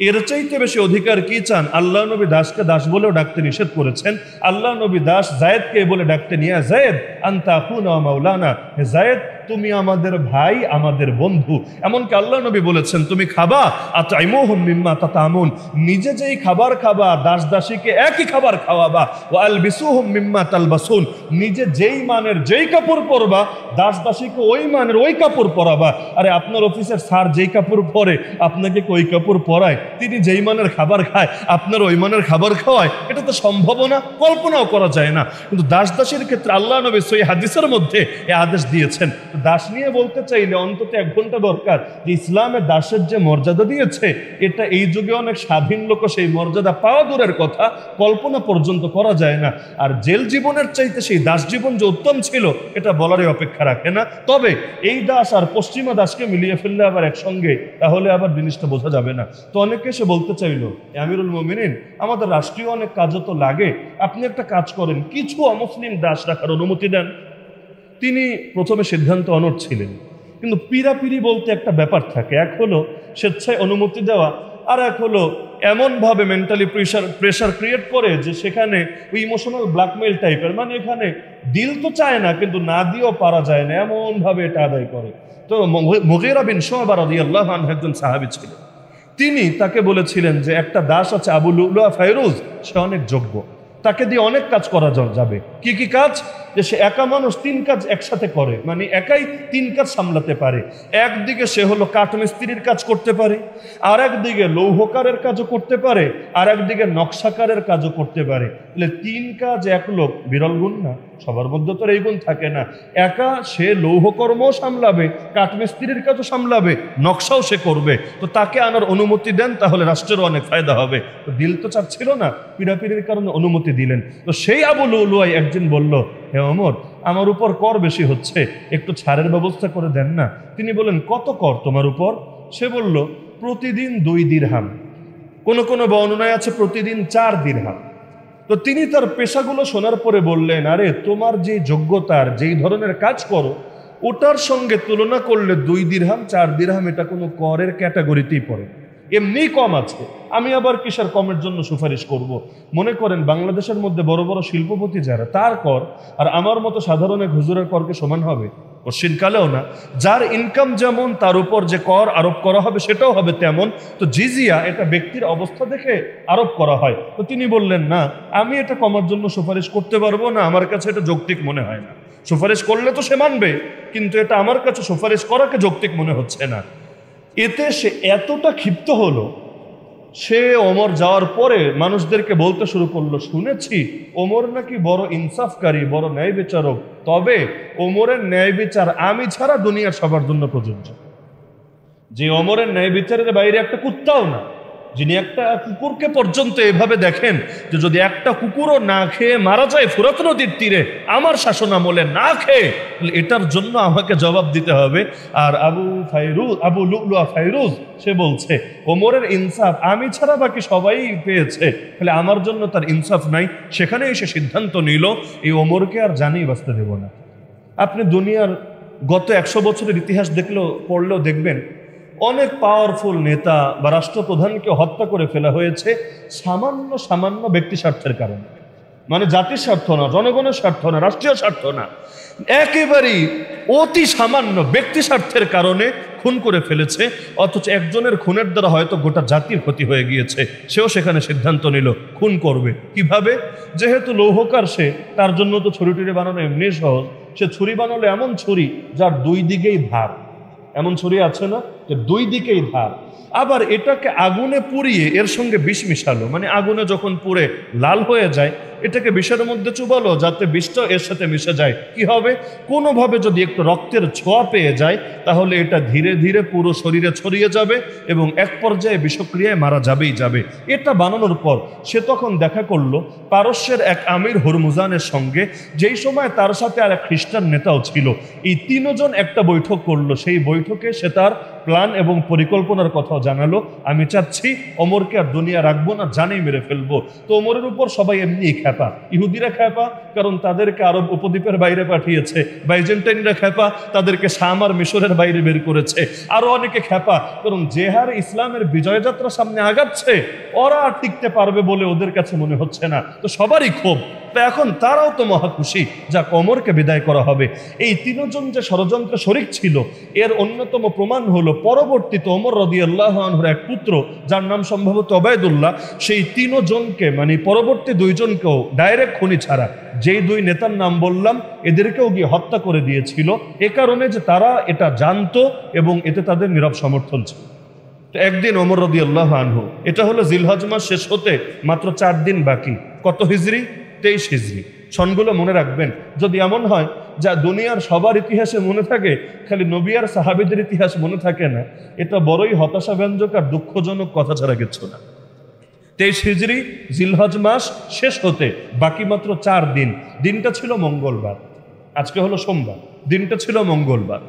এর চাইতে বেশি অধিকার কি চান? আল্লাহ নবী দাসকে দাস বলেও ডাকতে নিষেধ করেছেন। আল্লাহ নবী দাস জায়েদকে বলে ডাকতে নিয়ে, জায়েদ আনতা আখুনা ওয়া মাওলানা, হে জায়েদ তুমি আমাদের ভাই, আমাদের বন্ধু। এমনকি আল্লাহ নবী বলেছেন তুমি খাবা আতঈমুহুম মিম্মা তাতামুন, নিজে যেই খাবার খাবা দাস দাসীকে একই খাবার খাওয়াবা। ওয়া আলবিসুহুম মিম্মা তালবাসুন, নিজে যেই মানের যেই কাপড় পরবা দাস দাসীকে ওই মানের ওই কাপড় পরাবা। আরে আপনার অফিসের স্যার যেই কাপড় পরে আপনাকে ওই কাপড় পরায়, তিনি যেই মানের খাবার খায় আপনার ওই মানের খাবার খাওয়ায়, এটা তো সম্ভব না, কল্পনাও করা যায় না। কিন্তু দাস দাসীর ক্ষেত্রে আল্লাহ নবী সহিহ হাদিসের মধ্যে এই আদেশ দিয়েছেন। দাস নিয়ে বলতে চাইলে অন্তত 1 ঘন্টা দরকার যে ইসলামে দাসের যে মর্যাদা দিয়েছে, এটা এই যুগে অনেক স্বাধীন লোক সেই মর্যাদা পাওয়া দূরের কথা, কল্পনা পর্যন্ত করা যায় না। আর জেল জীবনের চাইতে সেই দাস জীবন যে উত্তম ছিল এটা বলারই অপেক্ষা রাখে না। তবে এই দাস আর পশ্চিমা দাসকে মিলিয়ে ফেললে আবার একসঙ্গে, তাহলে আবার জিনিসটা বোঝা যাবে না। তো অনেকে এসে বলতে চাইলো, আমিরুল মুমিনিন আমাদের রাষ্ট্রীয় অনেক কাজও তো লাগে, আপনি একটা কাজ করেন, কিছু অমুসলিম দাস রাখার অনুমতি দেন। তিনি প্রথমে সিদ্ধান্ত অনড় ছিলেন, কিন্তু পিরাপিরি বলতে একটা ব্যাপার থাকে। এক হলো স্বেচ্ছায় অনুমতি দেওয়া, আর এক হলো এমনভাবে মেন্টালি প্রেশার ক্রিয়েট করে যে সেখানে ওই ইমোশনাল ব্ল্যাকমেইল টাইপের, মানে এখানে দিল তো চায় না কিন্তু না দিয়েও পারা যায় না, এমনভাবে এটা আদায় করে। তো মুগীরা বিন শুবা রাদিয়াল্লাহু আনহু একজন সাহাবী ছিলেন। তিনি তাকে বলেছিলেন যে একটা দাস আছে আবু লুলুয়া ফায়রুজ, সে অনেক যোগ্য, তাকে দিয়ে অনেক কাজ করা যাবে। কি কি কাজ? যে সে একা মানুষ 3 কাজ একসাথে করে, মানে একাই 3 কাজ সামলাতে পারে। একদিকে সে হলো কাঠমিস্ত্রির কাজ করতে পারে, আর একদিকে লৌহকারের কাজও করতে পারে, আর একদিকে নকশাকারের কাজও করতে পারে। তাহলে 3 কাজ এক লোক, বিরল গুণ না, সবার মধ্যে তো এই গুণ থাকে না। একা সে লৌহকর্মও সামলাবে, কাঠমিস্ত্রির কাজও সামলাবে, নকশাও সে করবে। তো তাকে আনার অনুমতি দেন, তাহলে রাষ্ট্রেরও অনেক ফায়দা হবে। তো দিল তো চাচ্ছিল না, পিড়াপিড়ির কারণে অনুমতি দিলেন। তো সেই আবু লুলুয়া একদিন বলল, হে ওমর আমার উপর কর বেশি হচ্ছে, একটু ছাড়ের ব্যবস্থা করে দেন না। তিনি বলেন, কত কর তোমার উপর? সে বলল, প্রতিদিন 2 দিরহাম, কোন কোন বর্ণনায় আছে প্রতিদিন 4 দিরহাম। তো তিনি তার পেশাগুলো শোনার পরে বললেন, আরে তোমার যে যোগ্যতার যেই ধরনের কাজ করো ওটার সঙ্গে তুলনা করলে 2 দিরহাম 4 দিরহাম এটা কোনো করের ক্যাটাগরিতেই পড়ে, এমনিই কম আছে। আমি আবার কিসের কমের জন্য সুপারিশ করব? মনে করেন বাংলাদেশের মধ্যে বড় বড় শিল্পপতি যারা, তার কর আর আমার মতো সাধারণ এক হুজুরের করকে সমান হবে? কোশ্চিনকালেও না। যার ইনকাম যেমন তার উপর যে কর আরোপ করা হবে সেটাও হবে তেমন। তো জিজিয়া এটা ব্যক্তির অবস্থা দেখে আরোপ করা হয়। তো তিনি বললেন, না আমি এটা কমার জন্য সুপারিশ করতে পারবো না, আমার কাছে এটা যৌক্তিক মনে হয় না। সুপারিশ করলে তো সে মানবে, কিন্তু এটা আমার কাছে সুপারিশ করাকে যৌক্তিক মনে হচ্ছে না। এতে সে এতটা ক্ষিপ্ত হলো, সে ওমর যাওয়ার পরে মানুষদেরকে বলতে শুরু করলো, শুনেছি ওমর নাকি বড় ইনসাফকারী, বড় ন্যায় বিচারক, তবে ওমরের ন্যায় বিচার আমি ছাড়া দুনিয়ার সবার জন্য প্রযোজ্য। যে ওমরের ন্যায় বিচারের বাইরে একটা কুত্তাও না, যিনি একটা কুকুরকে পর্যন্ত এভাবে দেখেন যে যদি একটা কুকুরও না খেয়ে মারা যায় ফুরাত নদীর তীরে আমার শাসনামলে না খেয়ে, এটার জন্য আমাকে জবাব দিতে হবে। আর আবু লুলুয়া ফায়রুজ সে বলছে ওমরের ইনসাফ আমি ছাড়া বাকি সবাই পেয়েছে, তাহলে আমার জন্য তার ইনসাফ নাই। সেখানে এসে সিদ্ধান্ত নিল এই ওমরকে আর জানিয়ে বাঁচতে দেব না। আপনি দুনিয়ার গত 100 বছরের ইতিহাস পড়লেও দেখবেন অনেক পাওয়ারফুল নেতা বা রাষ্ট্রপ্রধানকে হত্যা করে ফেলা হয়েছে সামান্য সামান্য ব্যক্তি স্বার্থের কারণে। মানে জাতির স্বার্থ না, জনগণের স্বার্থ না, রাষ্ট্রীয় স্বার্থ না, একেবারেই অতি সামান্য ব্যক্তি স্বার্থের কারণে খুন করে ফেলেছে। অথচ একজনের খুনের দ্বারা হয়তো গোটা জাতির ক্ষতি হয়ে গিয়েছে, সেও সেখানে সিদ্ধান্ত নিল খুন করবে। কিভাবে? যেহেতু লৌহকার সে, তার জন্য তো ছুরি টুরি বানানো এমনি সহজ। সে ছুরি বানালো এমন ছুরি যার 2 দিকেই ধার। এমন ছুরি আছে না যে 2 দিকেই ধার। আবার এটাকে আগুনে পুড়িয়ে এর সঙ্গে বিষ মিশালো, মানে আগুনে যখন পুড়ে লাল হয়ে যায় এটাকে বিষের মধ্যে চুবালো যাতে বিষটা এর সাথে মিশে যায়। কি হবে? কোনোভাবে যদি একটু রক্তের ছোঁয়া পেয়ে যায় তাহলে এটা ধীরে ধীরে পুরো শরীরে ছড়িয়ে যাবে এবং এক পর্যায়ে বিষক্রিয়ায় মারা যাবেই যাবে। এটা বানানোর পর সে তখন দেখা করলো পারস্যের এক আমির হুরমুজানের সঙ্গে, যেই সময় তার সাথে আর এক খ্রিস্টান নেতাও ছিল। এই তিনজন একটা বৈঠক করলো। সেই বৈঠকে সে তার প্ল্যান এবং পরিকল্পনার কথাও জানালো। আমি চাচ্ছি ওমরকে আর দুনিয়া রাখবো না, জানেই মেরে ফেলবো। তো ওমরের উপর সবাই এমনি খ্যাপা, ইহুদিরা খ্যাপা কারণ তাদেরকে আরব উপদ্বীপের বাইরে পাঠিয়েছে, বাইজেন্টাইনরা খ্যাপা তাদেরকে শাম আর মিশরের বাইরে বের করেছে, আরো অনেকে খ্যাপা কারণ যে হারে ইসলামের বিজয়যাত্রা সামনে আগাচ্ছে ওরা আর টিকতে পারবে বলে ওদের কাছে মনে হচ্ছে না। তো সবারই ক্ষোভ। তো এখন তারাও তো মহা খুশি যা ওমরকে বিদায় করা হবে। এই তিনজন যে ষড়যন্ত্র শরিক ছিল এর অন্যতম প্রমাণ হলো পরবর্তীতে ওমর রাদিয়াল্লাহু আনহুর এক পুত্র যার নাম সম্ভবত ওবায়দুল্লাহ, সেই তিনজনকে মানে পরবর্তী দুইজনকেও ডাইরেক্ট খুনি ছাড়া যেই দুই নেতার নাম বললাম এদেরকেও গিয়ে হত্যা করে দিয়েছিল, এ কারণে যে তারা এটা জানতো এবং এতে তাদের নীরব সমর্থন ছিল। তো একদিন ওমর রাদিয়াল্লাহু আনহু, এটা হলো জিলহজ মাস শেষ হতে মাত্র 4 দিন বাকি, কত হিজরি? 23 হিজরি। সনগুলো মনে রাখবেন। যদি এমন হয় যা দুনিয়ার সবার ইতিহাসে মনে থাকে খালি নবী আর সাহাবীদের ইতিহাস মনে থাকে না, এটা বড়ই হতাশাব্যঞ্জক আর দুঃখজনক কথা ছাড়া কিছু না। 23 হিজরি জিলহজ মাস শেষ হতে বাকি মাত্র 4 দিন। দিনটা ছিল মঙ্গলবার, আজকে হলো সোমবার, দিনটা ছিল মঙ্গলবার।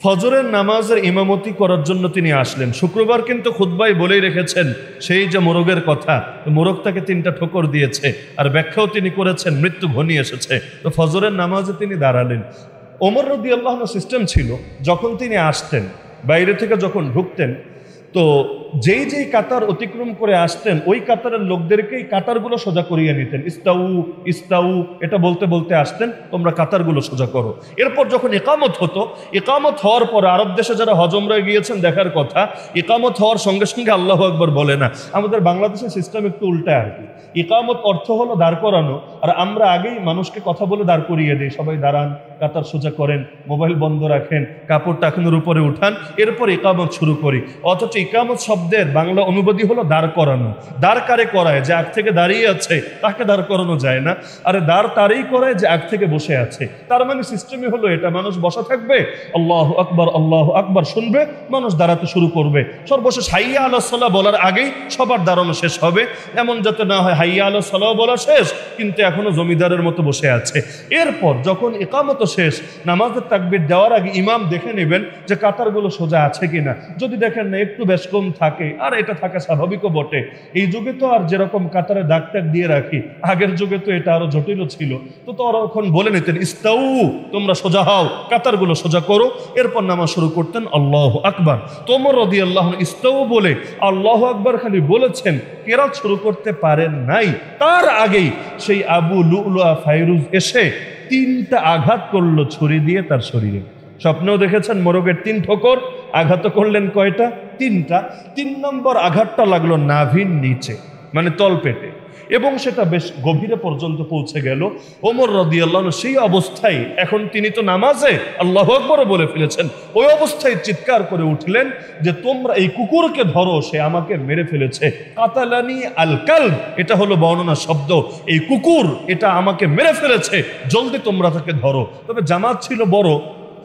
ফজরের নামাজের ইমামতি করার জন্য তিনি আসলেন। শুক্রবার কিন্তু খুতবায় বলেই রেখেছেন সেই যে মোরগের কথা, মোরগ তাকে 3টা ঠোকর দিয়েছে আর ব্যাখ্যাও তিনি করেছেন মৃত্যু ঘনিয়ে এসেছে। তো ফজরের নামাজে তিনি দাঁড়ালেন। ওমর রাদিয়াল্লাহু আনহু সিস্টেম ছিল যখন তিনি আসতেন বাইরে থেকে যখন ঢুকতেন তো যেই যেই কাতার অতিক্রম করে আসতেন ওই কাতারের লোকদেরকেই কাতারগুলো সোজা করিয়ে নিতেন। ইস্তাউ ইস্তাউ এটা বলতে বলতে আসতেন তোমরা কাতারগুলো সোজা করো। এরপর যখন ইকামত হতো, ইকামত হওয়ার পর আরব দেশে যারা হজ উমরায় গিয়েছেন দেখার কথা, ইকামত হওয়ার সঙ্গে সঙ্গে আল্লাহু আকবার বলে না। আমাদের বাংলাদেশের সিস্টেম একটু উল্টা আর কি। ইকামত অর্থ হলো দাঁড় করানো, আর আমরা আগেই মানুষকে কথা বলে দাঁড় করিয়ে দিই, সবাই দাঁড়ান, কাতার সোজা করেন, মোবাইল বন্ধ রাখেন, কাপড় টাকানোর উপরে উঠান, এরপর ইকামত শুরু করি। অথচ ইকামত শব্দের বাংলা অনুবাদই হলো দাঁড় করানো। দাঁড় কারে করায়? যে আগ থেকে দাঁড়িয়ে আছে তাকে দাঁড় করানো যায় না, আরে দাঁড় তারই করায় যে আগ থেকে বসে আছে। তার মানে সিস্টেমই হলো এটা, মানুষ বসা থাকবে, আল্লাহু আকবার শুনবে, মানুষ দাঁড়াতে শুরু করবে। সর্বশেষ হাইয়া আলাস সালাহ বলার আগেই সবার দাঁড়ানো শেষ হবে। এমন যাতে না হয় হাইয়া আলাস সালাহ বলা শেষ কিন্তু এখনো জমিদারের মতো বসে আছে। এরপর যখন ইকামত শেষ, নামাজের তাকবীর দেওয়ার আগে ইমাম দেখে নেবেন যে কাতারগুলো সোজা আছে কিনা। যদি দেখেন না একটু বেশ কম থাকে, আর এটা থাকা স্বাভাবিকও বটে। এই যুগে তো আর যেরকম কাতারে দাগ টাক দিয়ে রাখি, আগের যুগে তো এটা আরো জটিল ছিল। তো তখন বলে নিতেন ইস্তাউ, তোমরা সোজা হও, কাতারগুলো সোজা করো। এরপর নামাজ শুরু করতেন আল্লাহু আকবার। ওমর রাদিয়াল্লাহু আনহু ইস্তাউ বলে আল্লাহু আকবার খালি বলেছেন, কেরাত শুরু করতে পারেন নাই। তার আগেই সেই আবু লুলুয়া ফাইরুজ এসে 3টা আঘাত করলো ছুরি দিয়ে তার শরীরে। স্বপ্নেও দেখেছেন মোরগের 3 ঠোকর, আঘাত করলেন কয়টা? 3টা। 3 নম্বর আঘাতটা লাগলো নাভির নিচে মানে তলপেটে, এবং সেটা বেশ গভীরে পর্যন্ত পৌঁছে গেল। ওমর রাদিয়াল্লাহু আনহু সেই অবস্থায়, এখন তিনি তো নামাজে আল্লাহু আকবার বলে ফেলেছেন, ওই অবস্থায় চিৎকার করে উঠলেন যে তোমরা এই কুকুরকে ধরো, সে আমাকে মেরে ফেলেছে। কাতালানি আল কালব, এটা হলো বর্ণনা শব্দ, এই কুকুর এটা আমাকে মেরে ফেলেছে, জলদি তোমরা তাকে ধরো। তবে জামাত ছিল বড়,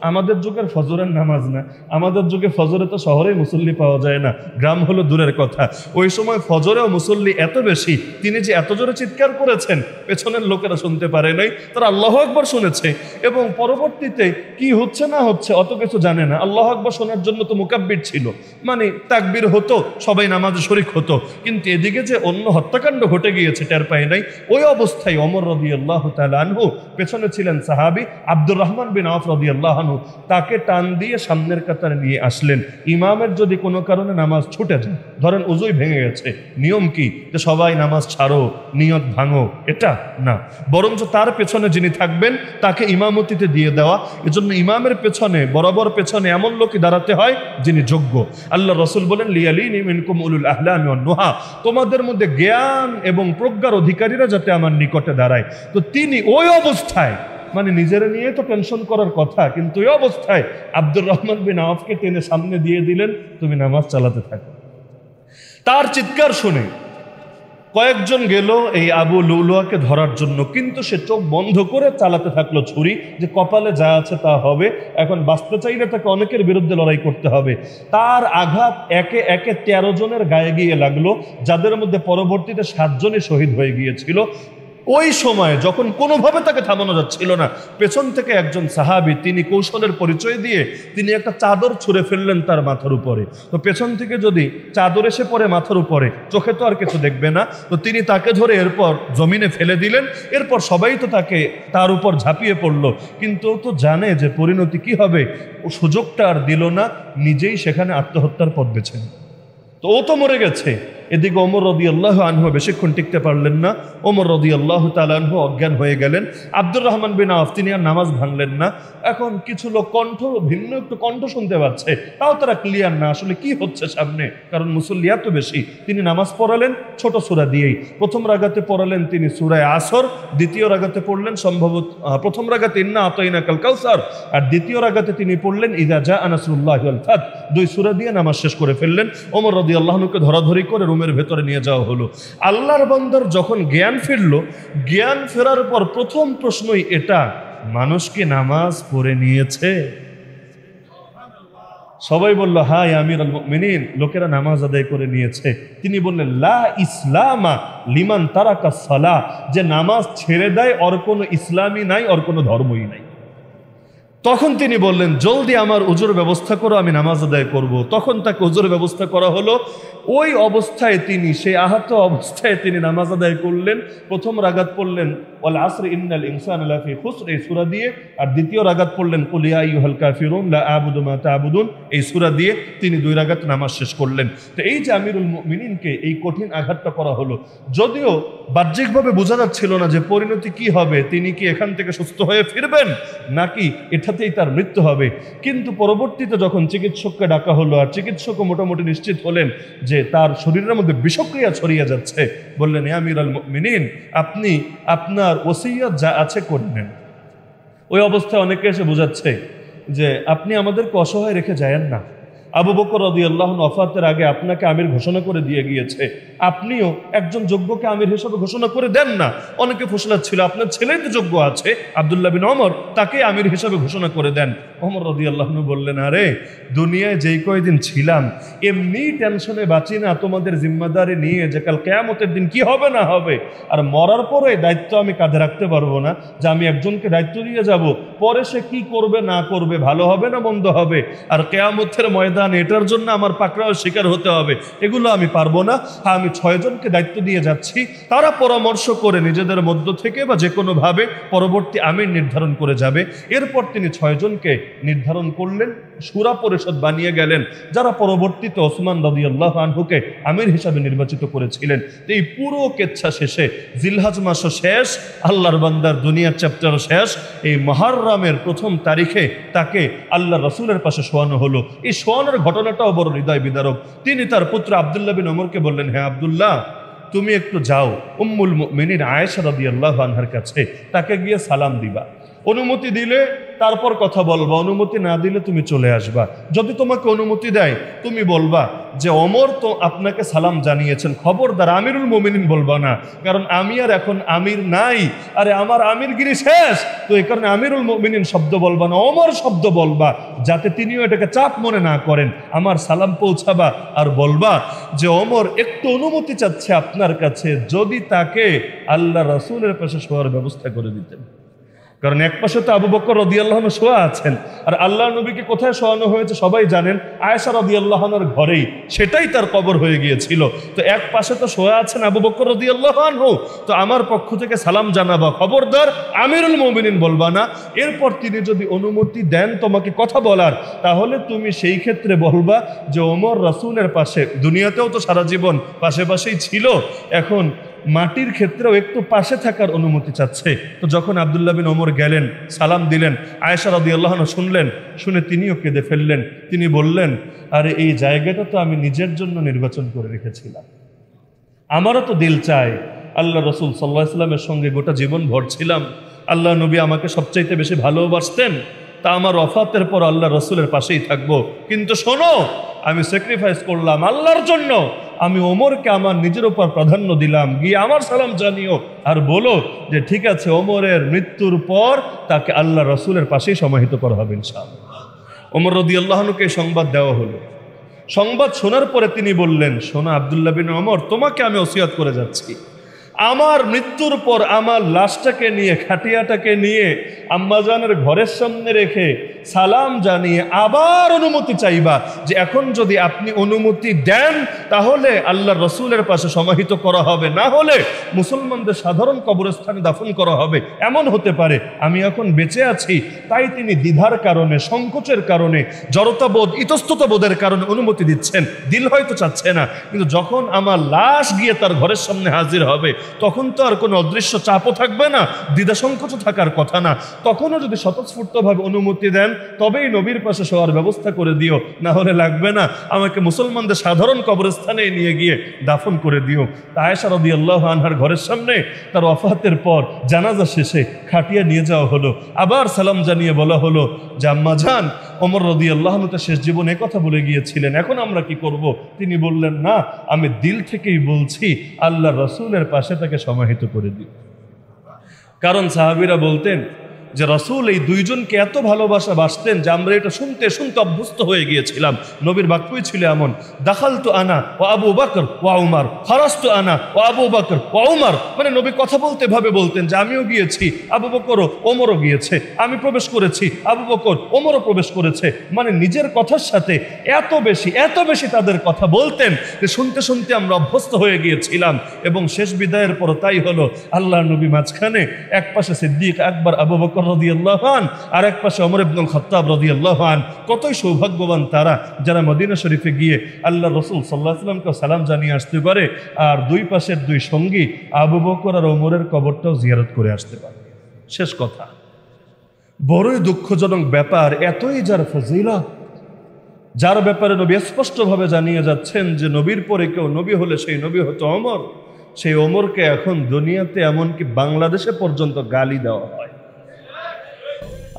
আমাদের যুগের ফজরের নামাজ না, আমাদের যুগে ফজরে তো শহরেই মুসল্লি পাওয়া যায় না, গ্রাম হলো দূরের কথা। ওই সময় ফজরেও মুসল্লি এত বেশি, তিনি যে এত জোরে চিৎকার করেছেন পেছনের লোকেরা শুনতে পারে নাই, তারা আল্লাহু আকবার শুনেছে এবং পরবর্তীতে কি হচ্ছে না হচ্ছে অত কিছু জানে না। আল্লাহু আকবার শোনার জন্য তো মুকাব্বির ছিল, মানে তাকবীর হতো, সবাই নামাজে শরীক হতো, কিন্তু এদিকে যে অন্য হত্যাকাণ্ড ঘটে গিয়েছে টের পায় নাই। ওই অবস্থায় ওমর রাদিয়াল্লাহু তাআলা আনহু, পেছনে ছিলেন সাহাবী আব্দুর রহমান বিন আওফ রাদিয়াল্লাহু আনহু, তাকে টান দিয়ে সামনের কাতারে নিয়ে আসলেন। ইমামের যদি কোনো কারণে নামাজ ছুটে যায়, ধরেন উজুই ভেঙে গেছে, নিয়ম কি যে সবাই নামাজ ছাড়ো, নিয়ত ভাঙো? এটা না, বরঞ্চ তার পেছনে যিনি থাকবেন তাকে ইমামতিতে দিয়ে দেওয়া। এজন্য ইমামের পেছনে, বরাবর পেছনে এমন লোকই দাঁড়াতে হয় যিনি যোগ্য। আল্লাহ রাসূল বলেন লিয়ালিনি মিনকুম উলুল আহলামি ওয়ান নুহা, তোমাদের মধ্যে জ্ঞান এবং প্রজ্ঞার অধিকারীরা যাতে আমার নিকটে দাঁড়ায়। তো তিনি ওই অবস্থায় মানে নিজের নিয়ে তো টেনশন করার কথা, কিন্তু এই অবস্থায় আব্দুর রহমান বিন আওফকে টেনে সামনে দিয়ে দিলেন, তুমি নামাজ চালাতে থাকো। তার চিৎকার শুনে কয়েকজন গেল এই আবু লুলুয়াকে ধরার জন্য, কিন্তু সে চোখ বন্ধ করে চালাতে থাকলো ছুরি, যে কপালে যা আছে তা হবে, এখন বাঁচতে চাইলে তাকে অনেকের বিরুদ্ধে লড়াই করতে হবে। তার আঘাত একে একে 13 জনের গায়ে গিয়ে লাগলো, যাদের মধ্যে পরবর্তীতে 7 জনই শহীদ হয়ে গিয়েছিল। ওই সময় যখন কোনোভাবে তাকে থামানো যাচ্ছিল না, পেছন থেকে একজন সাহাবী, তিনি কৌশলের পরিচয় দিয়ে তিনি একটা চাদর ছুঁড়ে ফেললেন তার মাথার উপরে। তো পেছন থেকে যদি চাদর এসে পড়ে মাথার উপরে, চোখে তো আর কিছু দেখবে না, তো তিনি তাকে ধরে এরপর জমিনে ফেলে দিলেন। এরপর সবাই তো তার উপর ঝাঁপিয়ে পড়লো, কিন্তু ও তো জানে যে পরিণতি কি হবে, ও সুযোগটা আর দিল না, নিজেই সেখানে আত্মহত্যার পথ বেছে নিল। তো ও তো মরে গেছে। এদিকে ওমর রাদিয়াল্লাহু আনহু বেশিক্ষণ টিকতে পারলেন না, ওমর রাদিয়াল্লাহু তাআলা আনহু অজ্ঞান হয়ে গেলেন। আব্দুর রহমান বিন আওফ তিনি আর নামাজ ভাঙলেন না। এখন কিছু লোক ভিন্ন একটু কণ্ঠ শুনতে পাচ্ছে, তাও তারা ক্লিয়ার না আসলে কি হচ্ছে সামনে, কারণ মুসল্লি এত বেশি। তিনি নামাজ পড়ালেন ছোট সূরা দিয়েই। প্রথম রাগাতে পড়ালেন তিনি সূরা আসর, দ্বিতীয় রাগাতে পড়লেন সম্ভবত প্রথম রাগাতে ইন্না আতাইনাকাল কাউসার, আর দ্বিতীয় রাগাতে তিনি পড়লেন ইযা জাআ নাসরুল্লাহি ওয়াল ফাত। 2 সূরা দিয়ে নামাজ শেষ করে ফেললেন। ওমর রাদিয়াল্লাহু আনহুকে ধরাধরি করে রুমের ভেতরে নিয়ে যাওয়া হলো। আল্লাহর বান্দার যখন জ্ঞান ফিরল, জ্ঞান ফেরার পর প্রথম প্রশ্নই এটা, মানুষ কি নামাজ পড়ে নিয়েছে? সবাই বলল হ্যাঁ আমিরুল মুমিনিন, লোকেরা নামাজ আদায় করে নিয়েছে। তিনি বললেন লা ইসলামা লিমান তারাকা সালাহ, যে নামাজ ছেড়ে দেয় ওর কোনো ইসলামই নাই, ওর কোনো ধর্মই নাই। তখন তিনি বললেন জলদি আমার উজুর ব্যবস্থা করো, আমি নামাজ আদায় করব। তখন তাকে উজুর ব্যবস্থা করা হলো। ওই অবস্থায় তিনি, সেই আহত অবস্থায় তিনি নামাজ আদায় করলেন। প্রথম রাগাত পড়লেন ওয়াল আসরি ইন্নাল ইনসানা লাফি খুসর, এই সূরা দিয়ে, আর দ্বিতীয় রাগাত পড়লেন কুল ইয়া আইয়ুহাল কাফিরুন লা আ'বুদু মা তা'বুদুন, এই সূরা দিয়ে তিনি 2 রাগাত নামাজ শেষ করলেন। তো এই যে আমিরুল মুমিনিনকে এই কঠিন আঘাতটা করা হলো, যদিও বাহ্যিকভাবে বোঝা যাচ্ছিল না যে পরিণতি কি হবে, তিনি কি এখান থেকে সুস্থ হয়ে ফিরবেন নাকি এটাতেই তার মৃত্যু হবে। কিন্তু পরবর্তীতে যখন চিকিৎসককে ডাকা হলো, আর চিকিৎসকও মোটামুটি নিশ্চিত হলেন যে তার শরীরের মধ্যে বিষক্রিয়া ছড়িয়ে যাচ্ছে, বললেন ইয়া আমিরুল মুমিনিন, আপনি আপনার ওসিয়ত যা আছে করে নেন। ওই অবস্থায় অনেকে এসে বোঝাচ্ছে যে আপনি আমাদেরকে অসহায় রেখে যায়েন না। আবু বকর রাদিয়াল্লাহু আনহু ওফাতের আগে আপনাকে আমির ঘোষণা করে দিয়ে গিয়েছে, আপনিও একজন যোগ্যকে আমির হিসেবে ঘোষণা করে দেন না। অনেকে ফসলাত ছিল আপনার ছেলেই তো যোগ্য আছে, আব্দুল্লাহ বিন ওমর, তাকে আমির হিসেবে ঘোষণা করে দেন। ওমর রাদিয়াল্লাহু আনহু বললেন আরে দুনিয়ায় যেই কয়দিন ছিলাম এমনি টেনশনে বাঁচি না তোমাদের জিম্মাদারি নিয়ে যে কাল কিয়ামতের দিন কি হবে না হবে, আর মরার পরে দায়িত্ব আমি কাঁধে রাখতে পারবো না, যে আমি একজনকে দায়িত্ব দিয়ে যাব, পরে সে কি করবে না করবে, ভালো হবে না মন্দ হবে, আর কিয়ামতের ময়দান এটার জন্য আমার পাকড়াও শিকার হতে হবে, এগুলো আমি পারবো না। হ্যাঁ, আমি 6 জনকে দায়িত্ব দিয়ে যাচ্ছি, তারা পরামর্শ করে নিজেদের মধ্য থেকে বা যে কোনোভাবে পরবর্তী আমির নির্ধারণ করে যাবে। এরপর তিনি 6 জনকে নির্ধারণ করলেন, শুরা পরিষদ বানিয়ে গেলেন, যারা পরবর্তীতে ওসমান রাদিয়াল্লাহু আনহুকে আমির হিসাবে নির্বাচিত করেছিলেন। এই পুরো কেচ্ছা শেষে জিলহজ মাসও শেষ, আল্লাহর বান্দার দুনিয়ার চ্যাপ্টারও শেষ। এই মুহররমের 1ম তারিখে তাকে আল্লাহ রাসূলের পাশে শোয়ানো হলো। এই শোয়ানোর ঘটনাটাও বড় হৃদয় বিদারক। তিনি তার পুত্র আব্দুল্লাহ বিন ওমরকে বললেন, হ্যাঁ আব্দুল্লাহ, তুমি একটু যাও উম্মুল মুমিনিন আয়েশা রাদিয়াল্লাহু আনহার কাছে, তাকে গিয়ে সালাম দিবা, অনুমতি দিলে তারপর কথা বলবা, অনুমতি না দিলে তুমি চলে আসবা। যদি তোমাকে অনুমতি দেয় তুমি বলবা যে ওমর তো আপনাকে সালাম জানিয়েছেন, খবরদার আমিরুল মুমিনিন বলবা না, কারণ আমি আর এখন আমির নাই, আরে আমার আমিরগিরি শেষ, তো এই কারণে আমিরুল মুমিনিন শব্দ বলবা না, ওমর শব্দ বলবা, যাতে তিনিও এটাকে চাপ মনে না করেন। আমার সালাম পৌঁছাবা আর বলবা যে ওমর একটু অনুমতি চাচ্ছে আপনার কাছে, যদি তাকে আল্লাহ রাসূলের পাশে শোয়ার ব্যবস্থা করে দিতেন। কারণ এক পাশে তো আবু বকর রাদিয়াল্লাহু আনহু শোয়া আছেন, আর আল্লাহ নবীকে কোথায় শোয়ানো হয়েছে সবাই জানেন, আয়েশা রাদিয়াল্লাহু আনহার ঘরেই, সেটাই তার কবর হয়ে গিয়েছিল। তো এক পাশে তো শোয়া আছেন আবু বকর রাদিয়াল্লাহু আনহু, তো আমার পক্ষ থেকে সালাম জানাবা, খবরদার আমিরুল মুমিনিন বলবা না। এরপর তিনি যদি অনুমতি দেন তোমাকে কথা বলার, তাহলে তুমি সেই ক্ষেত্রে বলবা যে ওমর রাসূলের পাশে, দুনিয়াতেও তো সারা জীবন পাশে পাশেই ছিল, এখন মাটির ক্ষেত্রেও একটু পাশে থাকার অনুমতি চাচ্ছে। তো যখন আব্দুল্লাহ বিন ওমর গেলেন, সালাম দিলেন, আয়েশা রাদিয়াল্লাহু আনহা শুনলেন, শুনে তিনিও কেঁদে ফেললেন। তিনি বললেন, আরে এই জায়গাটা তো আমি নিজের জন্য নির্বাচন করে রেখেছিলাম, আমারও তো দিল চায় আল্লাহ রাসূল সাল্লাল্লাহু আলাইহি ওয়াসাল্লামের সঙ্গে গোটা জীবন ভর ছিলাম, আল্লাহ নবী আমাকে সবচাইতে বেশি ভালোবাসতেন, তা আমার ওয়াফাতের পর আল্লাহ রসুলের পাশেই থাকবো। কিন্তু শোনো, আমি স্যাক্রিফাইস করলাম আল্লাহর জন্য, আমি ওমরকে আমার নিজের উপর প্রাধান্য দিলাম, গিয়ে আমার সালাম জানিও আর বলো যে ঠিক আছে, ওমরের মৃত্যুর পর তাকে আল্লাহ রসুলের পাশেই সমাহিত করা হবে ইনশাআল্লাহ। ওমর রাদিয়াল্লাহু আনহুকে সংবাদ দেওয়া হলো। সংবাদ শোনার পরে তিনি বললেন, শোনো আব্দুল্লাহ বিন ওমর, তোমাকে আমি ওসিয়ত করে যাচ্ছি, আমার মৃত্যুর পর আমার লাশটাকে নিয়ে, খাটিয়াটাকে নিয়ে আম্মাজানের ঘরের সামনে রেখে সালাম জানিয়ে আবার অনুমতি চাইবা যে এখন যদি আপনি অনুমতি দেন তাহলে আল্লাহ রসুলের পাশে সমাহিত করা হবে, না হলে মুসলমানদের সাধারণ কবরস্থানে দাফন করা হবে। এমন হতে পারে আমি এখন বেঁচে আছি, তাই তিনি দ্বিধার কারণে, সংকোচের কারণে, জড়তাবোধ, ইতস্ততাবোধের কারণে অনুমতি দিচ্ছেন, দিল হয়তো চাচ্ছে না। কিন্তু যখন আমার লাশ গিয়ে তার ঘরের সামনে হাজির হবে তখন তো আর কোনো অদৃশ্য চাপও থাকবে না, দ্বিধা সংকোচ থাকার কথা না। তখনও যদি স্বতঃস্ফূর্তভাবে অনুমতি দেন তবেই নবীর পাশে শোয়ার ব্যবস্থা করে দিও, না হলে লাগবে না, আমাকে মুসলমানদের সাধারণ কবরস্থানে নিয়ে গিয়ে দাফন করে দিও। আয়েশা রাদিয়াল্লাহু আনহার ঘরের সামনে তার ওয়াফাতের পর জানাজা শেষে খাটিয়া নিয়ে যাওয়া হলো, আবার সালাম জানিয়ে বলা হলো যে আম্মা জান, ওমর রাদিয়াল্লাহু আনহু শেষ জীবনে কথা বলে গিয়েছিলেন, এখন আমরা কি করব? তিনি বললেন, না, আমি দিল থেকেই বলছি আল্লাহ রসুলের পাশে তাকে সমাহিত করে দিই। কারণ সাহাবীরা বলতেন যে রসুল এই দুইজনকে এত ভালোবাসা বাসতেন যে আমরা এটা শুনতে শুনতে অভ্যস্ত হয়ে গিয়েছিলাম। নবীর বাক্যই ছিল এমন, দাখালতু আনা ও আবু বকর ও উমর, খারাজতু আনা ও আবু বকর ও উমর। মানে নবী কথা বলতে ভাবে বলতেন যে আমিও গিয়েছি, আবু বকরও ওমরও গিয়েছে, আমি প্রবেশ করেছি, আবু বকর ওমরও প্রবেশ করেছে। মানে নিজের কথার সাথে এত বেশি তাদের কথা বলতেন যে শুনতে শুনতে আমরা অভ্যস্ত হয়ে গিয়েছিলাম। এবং শেষ বিদায়ের পর তাই হলো, আল্লাহ নবী মাঝখানে, এক পাশে সিদ্দিক আকবর আবু বকর রাদিয়াল্লাহু আনহু আর এক পাশে ওমর ইবনুল খাত্তাব রাদিয়াল্লাহু আনহু। কতই সৌভাগ্যবান তারা যারা মদিনা শরীফে গিয়ে আল্লাহ রাসূল সাল্লাল্লাহু আলাইহি ওয়াসাল্লামকে সালাম জানিয়ে আসতে পারে, আর দুই পাশের দুই সঙ্গী আবু বকর আর ওমরের কবরটাও জিয়ারত করে আসতে পারে। শেষ কথা, বড়ই দুঃখজনক ব্যাপার, এতই যার ফজিলত, যার ব্যাপারে নবী স্পষ্টভাবে জানিয়ে যাচ্ছেন যে নবীর পরে কেউ নবী হলে সেই নবী হতো ওমর, সেই ওমরকে এখন দুনিয়াতে এমনকি বাংলাদেশে পর্যন্ত গালি দেওয়া হয়।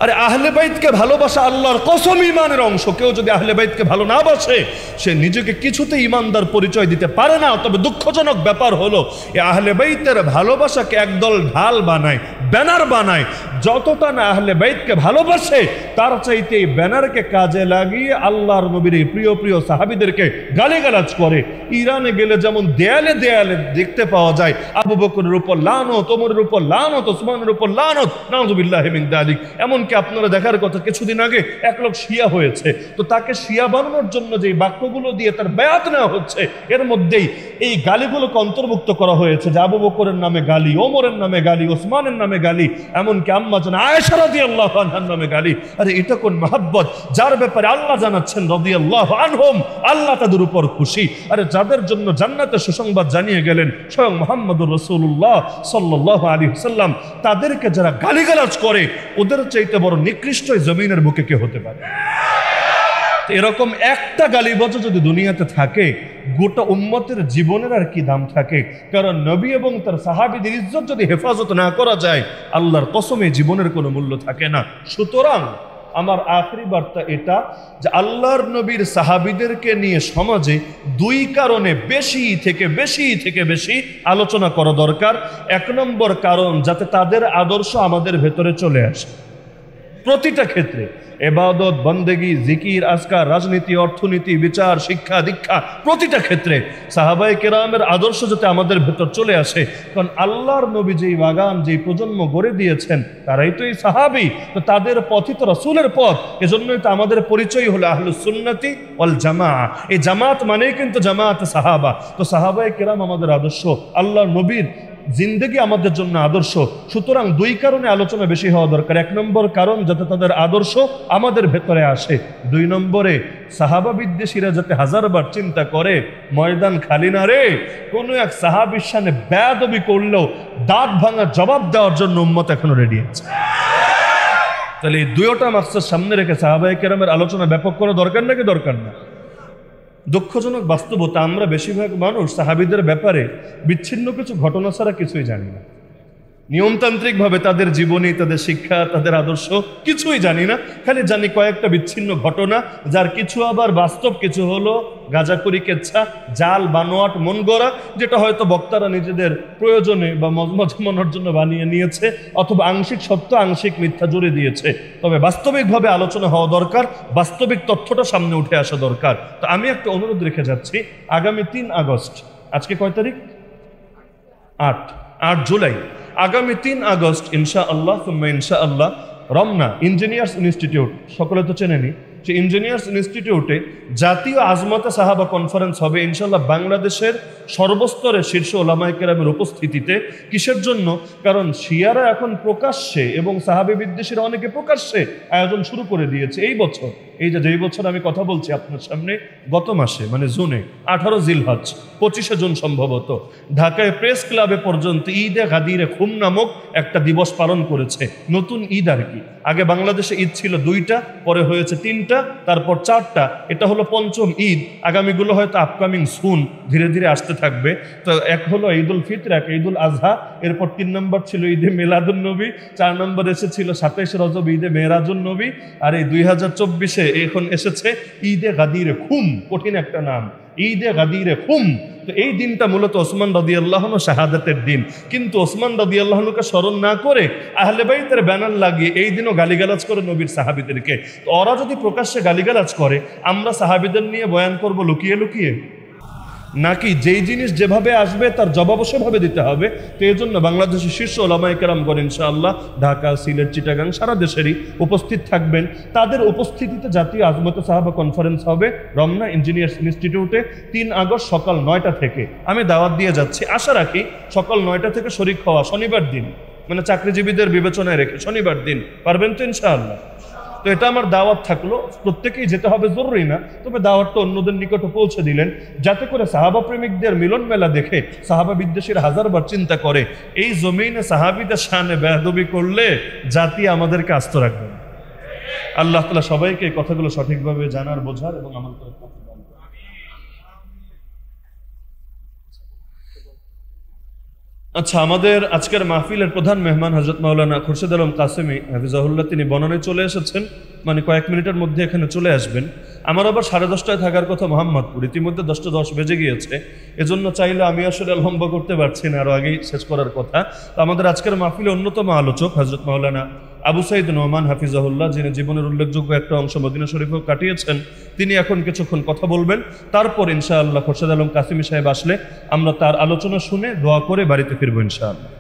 আরে আহলে বাইতকে ভালোবাসা আল্লাহর কসম ইমানের অংশ। কেউ যদি আহলে বাইতকে ভালো না বাসে সে নিজেকে কিছুতে ইমানদার পরিচয় দিতে পারে না। তবে দুঃখজনক ব্যাপার হলো এই আহলে বাইতের ভালোবাসাকে একদল ঢাল বানায়, ব্যানার বানায়। যতটা না আহলে বাইতকে ভালোবাসে তার চাইতে এই ব্যানারকে কাজে লাগিয়ে আল্লাহর নবীর এই প্রিয় প্রিয় সাহাবীদেরকে গালিগালাজ করে। ইরানে গেলে যেমন দেয়ালে দেয়ালে দেখতে পাওয়া যায় আবু বকরের উপর লানত, ওমরের উপর লানত, ওসমানের উপর লানত, নাউযুবিল্লাহি মিন যালিক। এমনকি আপনারা দেখার কথা, কিছুদিন আগে এক লোক শিয়া হয়েছে, তো তাকে শিয়া বানানোর জন্য যে বাক্যগুলো দিয়ে তার বায়াত নেওয়া হচ্ছে, এর মধ্যেই এই গালিগুলোকে অন্তর্ভুক্ত করা হয়েছে যে আবু বকরের নামে গালি, ওমরের নামে গালি, ওসমানের নামে গালি, এমনকি আম্মা জান আয়েশা রাদিয়াল্লাহু আনহার নামে গালি। আরে এটা কোন মহব্বত যার ব্যাপারে আল্লাহ জানাচ্ছেন রাদিয়াল্লাহু আনহুম, আল্লাহ তাদের উপর খুশি। আরে যাদের জন্য জান্নাতের সুসংবাদ জানিয়ে গেলেন স্বয়ং মুহাম্মদুর রাসূলুল্লাহ সাল্লাল্লাহু আলাইহি ওয়াসাল্লাম, তাদেরকে যারা গালিগালাজ করে ওদের চাইতে বড় নিকৃষ্ট জমিনের বুকে কে হতে পারে? এরকম একটা গালিবাজ যদি দুনিয়াতে থাকে, গোটা উম্মতের জীবনের আর কি দাম থাকে? কারণ নবী এবং তার সাহাবীদের ইজ্জত যদি হেফাজত না করা যায়, আল্লাহর কসমে জীবনের কোনো মূল্য থাকে না। সুতরাং আমার আখেরি বার্তা এটা যে আল্লাহর নবীর সাহাবীদেরকে নিয়ে সমাজে দুই কারণে বেশি থেকে আলোচনা করা দরকার। এক নম্বর কারণ, যাতে তাদের আদর্শ আমাদের ভেতরে চলে আসে প্রতিটা ক্ষেত্রে, ইবাদত, বন্দেগী, জিকির, আজকার, রাজনীতি, অর্থনীতি, বিচার, শিক্ষা, দীক্ষা, প্রতিটা ক্ষেত্রে সাহাবায়ে কেরামের আদর্শ যাতে আমাদের ভেতর চলে আসে। কারণ আল্লাহর নবী যেই বাগান, যেই প্রজন্ম গড়ে দিয়েছেন তারাই তো এই সাহাবী, তো তাদের পথই তো রাসূলের পথ। এজন্যই তো আমাদের পরিচয় হলো আহলুস সুন্নাতি ওয়াল জামাআহ। এই জামাত মানেই কিন্তু জামাত সাহাবা। তো সাহাবায়ে কেরাম আমাদের আদর্শ, আল্লাহর নবীর জিন্দেগি আমাদের জন্য আদর্শ। সুতরাং দুই কারণে আলোচনা বেশি হওয়া দরকার। এক নম্বর কারণ, যাতে তাদের আদর্শ আমাদের ভেতরে আসে। দুই নম্বরে সাহাবা বিদ্বেষীরা যাতে হাজারবার চিন্তা করে ময়দান খালি না রে, কোনো এক সাহাবীর সামনে বেয়াদবি করলেও দাঁত ভাঙা জবাব দেওয়ার জন্য উম্মত এখনো রেডি আছে। তাহলে এই দুইটা মাকসাদ সামনে রেখে সাহাবায়ে কেরামের আলোচনা ব্যাপক করা দরকার নাকি দরকার না? দুঃখজনক বাস্তবতা, আমরা বেশিরভাগ মানুষ সাহাবীদের ব্যাপারে বিচ্ছিন্ন কিছু ঘটনা ছাড়া কিছুই জানি না। নিয়মতান্ত্রিকভাবে তাদের জীবনী, তাদের শিক্ষা, তাদের আদর্শ কিছুই জানি না, খালি জানি কয়েকটা বিচ্ছিন্ন ঘটনা, যার কিছু আবার বাস্তব, কিছু হলো গাঁজাখুরি, কেচ্ছা, জাল, বানোয়াট, মন গড়া, যেটা হয়তো বক্তারা নিজেদের প্রয়োজনে বা মজমজামানোর জন্য বানিয়ে নিয়েছে, অথবা আংশিক সত্য আংশিক মিথ্যা জুড়ে দিয়েছে। তবে বাস্তবিকভাবে আলোচনা হওয়া দরকার, বাস্তবিক তথ্যটা সামনে উঠে আসা দরকার। তো আমি একটা অনুরোধ রেখে যাচ্ছি, আগামী 3 আগস্ট, আজকে কয় তারিখ? 8 জুলাই, আগামী 3 আগস্ট ইনশাআল্লাহ ইনশাআল্লাহ রমনা ইঞ্জিনিয়ার্স ইনস্টিটিউট, সকলে তো চেনেনি, যে ইঞ্জিনিয়ার্স ইনস্টিটিউটে জাতীয় আজমতে সাহাবা কনফারেন্স হবে ইনশাআল্লাহ, বাংলাদেশের সর্বস্তরের শীর্ষ ওলামায়ে কেরামের উপস্থিতিতে। কিসের জন্য? কারণ শিয়ারা এখন প্রকাশ্যে এবং সাহাবী বিদ্বেষীরা অনেকে প্রকাশ্যে আয়োজন শুরু করে দিয়েছে এই বছর। এই যেই বছর আমি কথা বলছি আপনার সামনে, গত মাসে মানে জুনে 18 জিলহজ 25 জুন সম্ভবত, ঢাকায় প্রেস ক্লাবে পর্যন্ত ঈদে গাদিরে খুম নামক একটা দিবস পালন করেছে। নতুন ঈদ আর কি, আগে বাংলাদেশে ঈদ ছিল 2টা, পরে হয়েছে 3টা, তারপর 4টা, এটা হলো 5ম ঈদ। আগামীগুলো হয়তো আপকামিং সুন ধীরে ধীরে আসতে থাকবে। তো এক হলো ঈদ উল ফিতর, এক ঈদ উল আজহা, এরপর 3 নম্বর ছিল ঈদে মিলাদুন নবী, 4 নম্বর এসেছিল 27 রজব ঈদে মেরাজুন নবী, আর এই 2024-এ এখন এসেছে ঈদে গাদিরে খুম, কঠিন একটা নাম, ঈদে গাদিরে খুম। তো এই দিনটা মূলত ওসমান রাদিয়াল্লাহু আনহু শাহাদাতের দিন, কিন্তু ওসমান রাদিয়াল্লাহু আনহুকে স্মরণ না করে আহলে বাইতের ব্যানার লাগিয়ে এই দিনও গালিগালাজ করে নবীর সাহাবীদেরকে। তো ওরা যদি প্রকাশ্যে গালিগালাজ করে, আমরা সাহাবীদের নিয়ে বয়ান করব লুকিয়ে লুকিয়ে? নাকি যেই জিনিস যেভাবে আসবে তার জবাব সেভাবে দিতে হবে? তো এই জন্য বাংলাদেশের শীর্ষ ওলামায়ে কেরামগণ ইনশাআল্লাহ ঢাকা, সিলেট, চিটাগাং, সারা দেশেরই উপস্থিত থাকবেন। তাদের উপস্থিতিতে জাতীয় আজমতে সাহাবা কনফারেন্স হবে রমনা ইঞ্জিনিয়ার্স ইনস্টিটিউটে 3 আগস্ট সকাল 9টা থেকে। আমি দাওয়াত দিয়ে যাচ্ছি, আশা রাখি সকাল 9টা থেকে শরীক হওয়া, শনিবার দিন, মানে চাকরিজীবীদের বিবেচনায় রেখে শনিবার দিন পারবেন তো ইনশাআল্লাহ? তো এটা আমার দাওয়াত থাকলো, প্রত্যেকেই যেতে হবে জরুরি না, তবে দাওয়াতটা অন্যদের নিকটে পৌঁছে দিলেন, যাতে করে সাহাবা প্রেমিকদের মিলন মেলা দেখে সাহাবা বিদ্বেষীর হাজারবার চিন্তা করে এই জমিনে সাহাবীদের শানে বেয়াদবি করলে জাতি আমাদেরকে আস্ত রাখবে। আল্লাহ তাআলা সবাইকে এই কথাগুলো সঠিকভাবে জানার, বোঝার এবং আমল করার তৌফিক দান করুন। আচ্ছা, আমাদের আজকের মাহফিলের প্রধান মেহমান হযরত মাওলানা খুরশেদ আলম কাসেমি হাফিজাহুল্লাহ, তিনি বনানী চলে এসেছেন, মানে কয়েক মিনিটের মধ্যে এখানে চলে আসবেন। আমার আবার 10:30টায় থাকার কথা মোহাম্মদপুর, ইতিমধ্যে 10:10 বেজে গিয়েছে, এজন্য চাইলে আমি আসলে লম্বা করতে পারছি না, আরও আগেই শেষ করার কথা। তো আমাদের আজকের মাহফিলে অন্যতম আলোচক হযরত মাওলানা আবু সাইদ নোমান হাফিজাহুল্লাহ, যিনি জীবনের উল্লেখযোগ্য একটা অংশ মদিনা শরীফেও কাটিয়েছেন, তিনি এখন কিছুক্ষণ কথা বলবেন। তারপর ইনশাআল্লাহ খুরশেদ আলম কাসেমি সাহেব আসলে আমরা তার আলোচনা শুনে দোয়া করে বাড়িতে ফিরবো ইনশাআল্লাহ।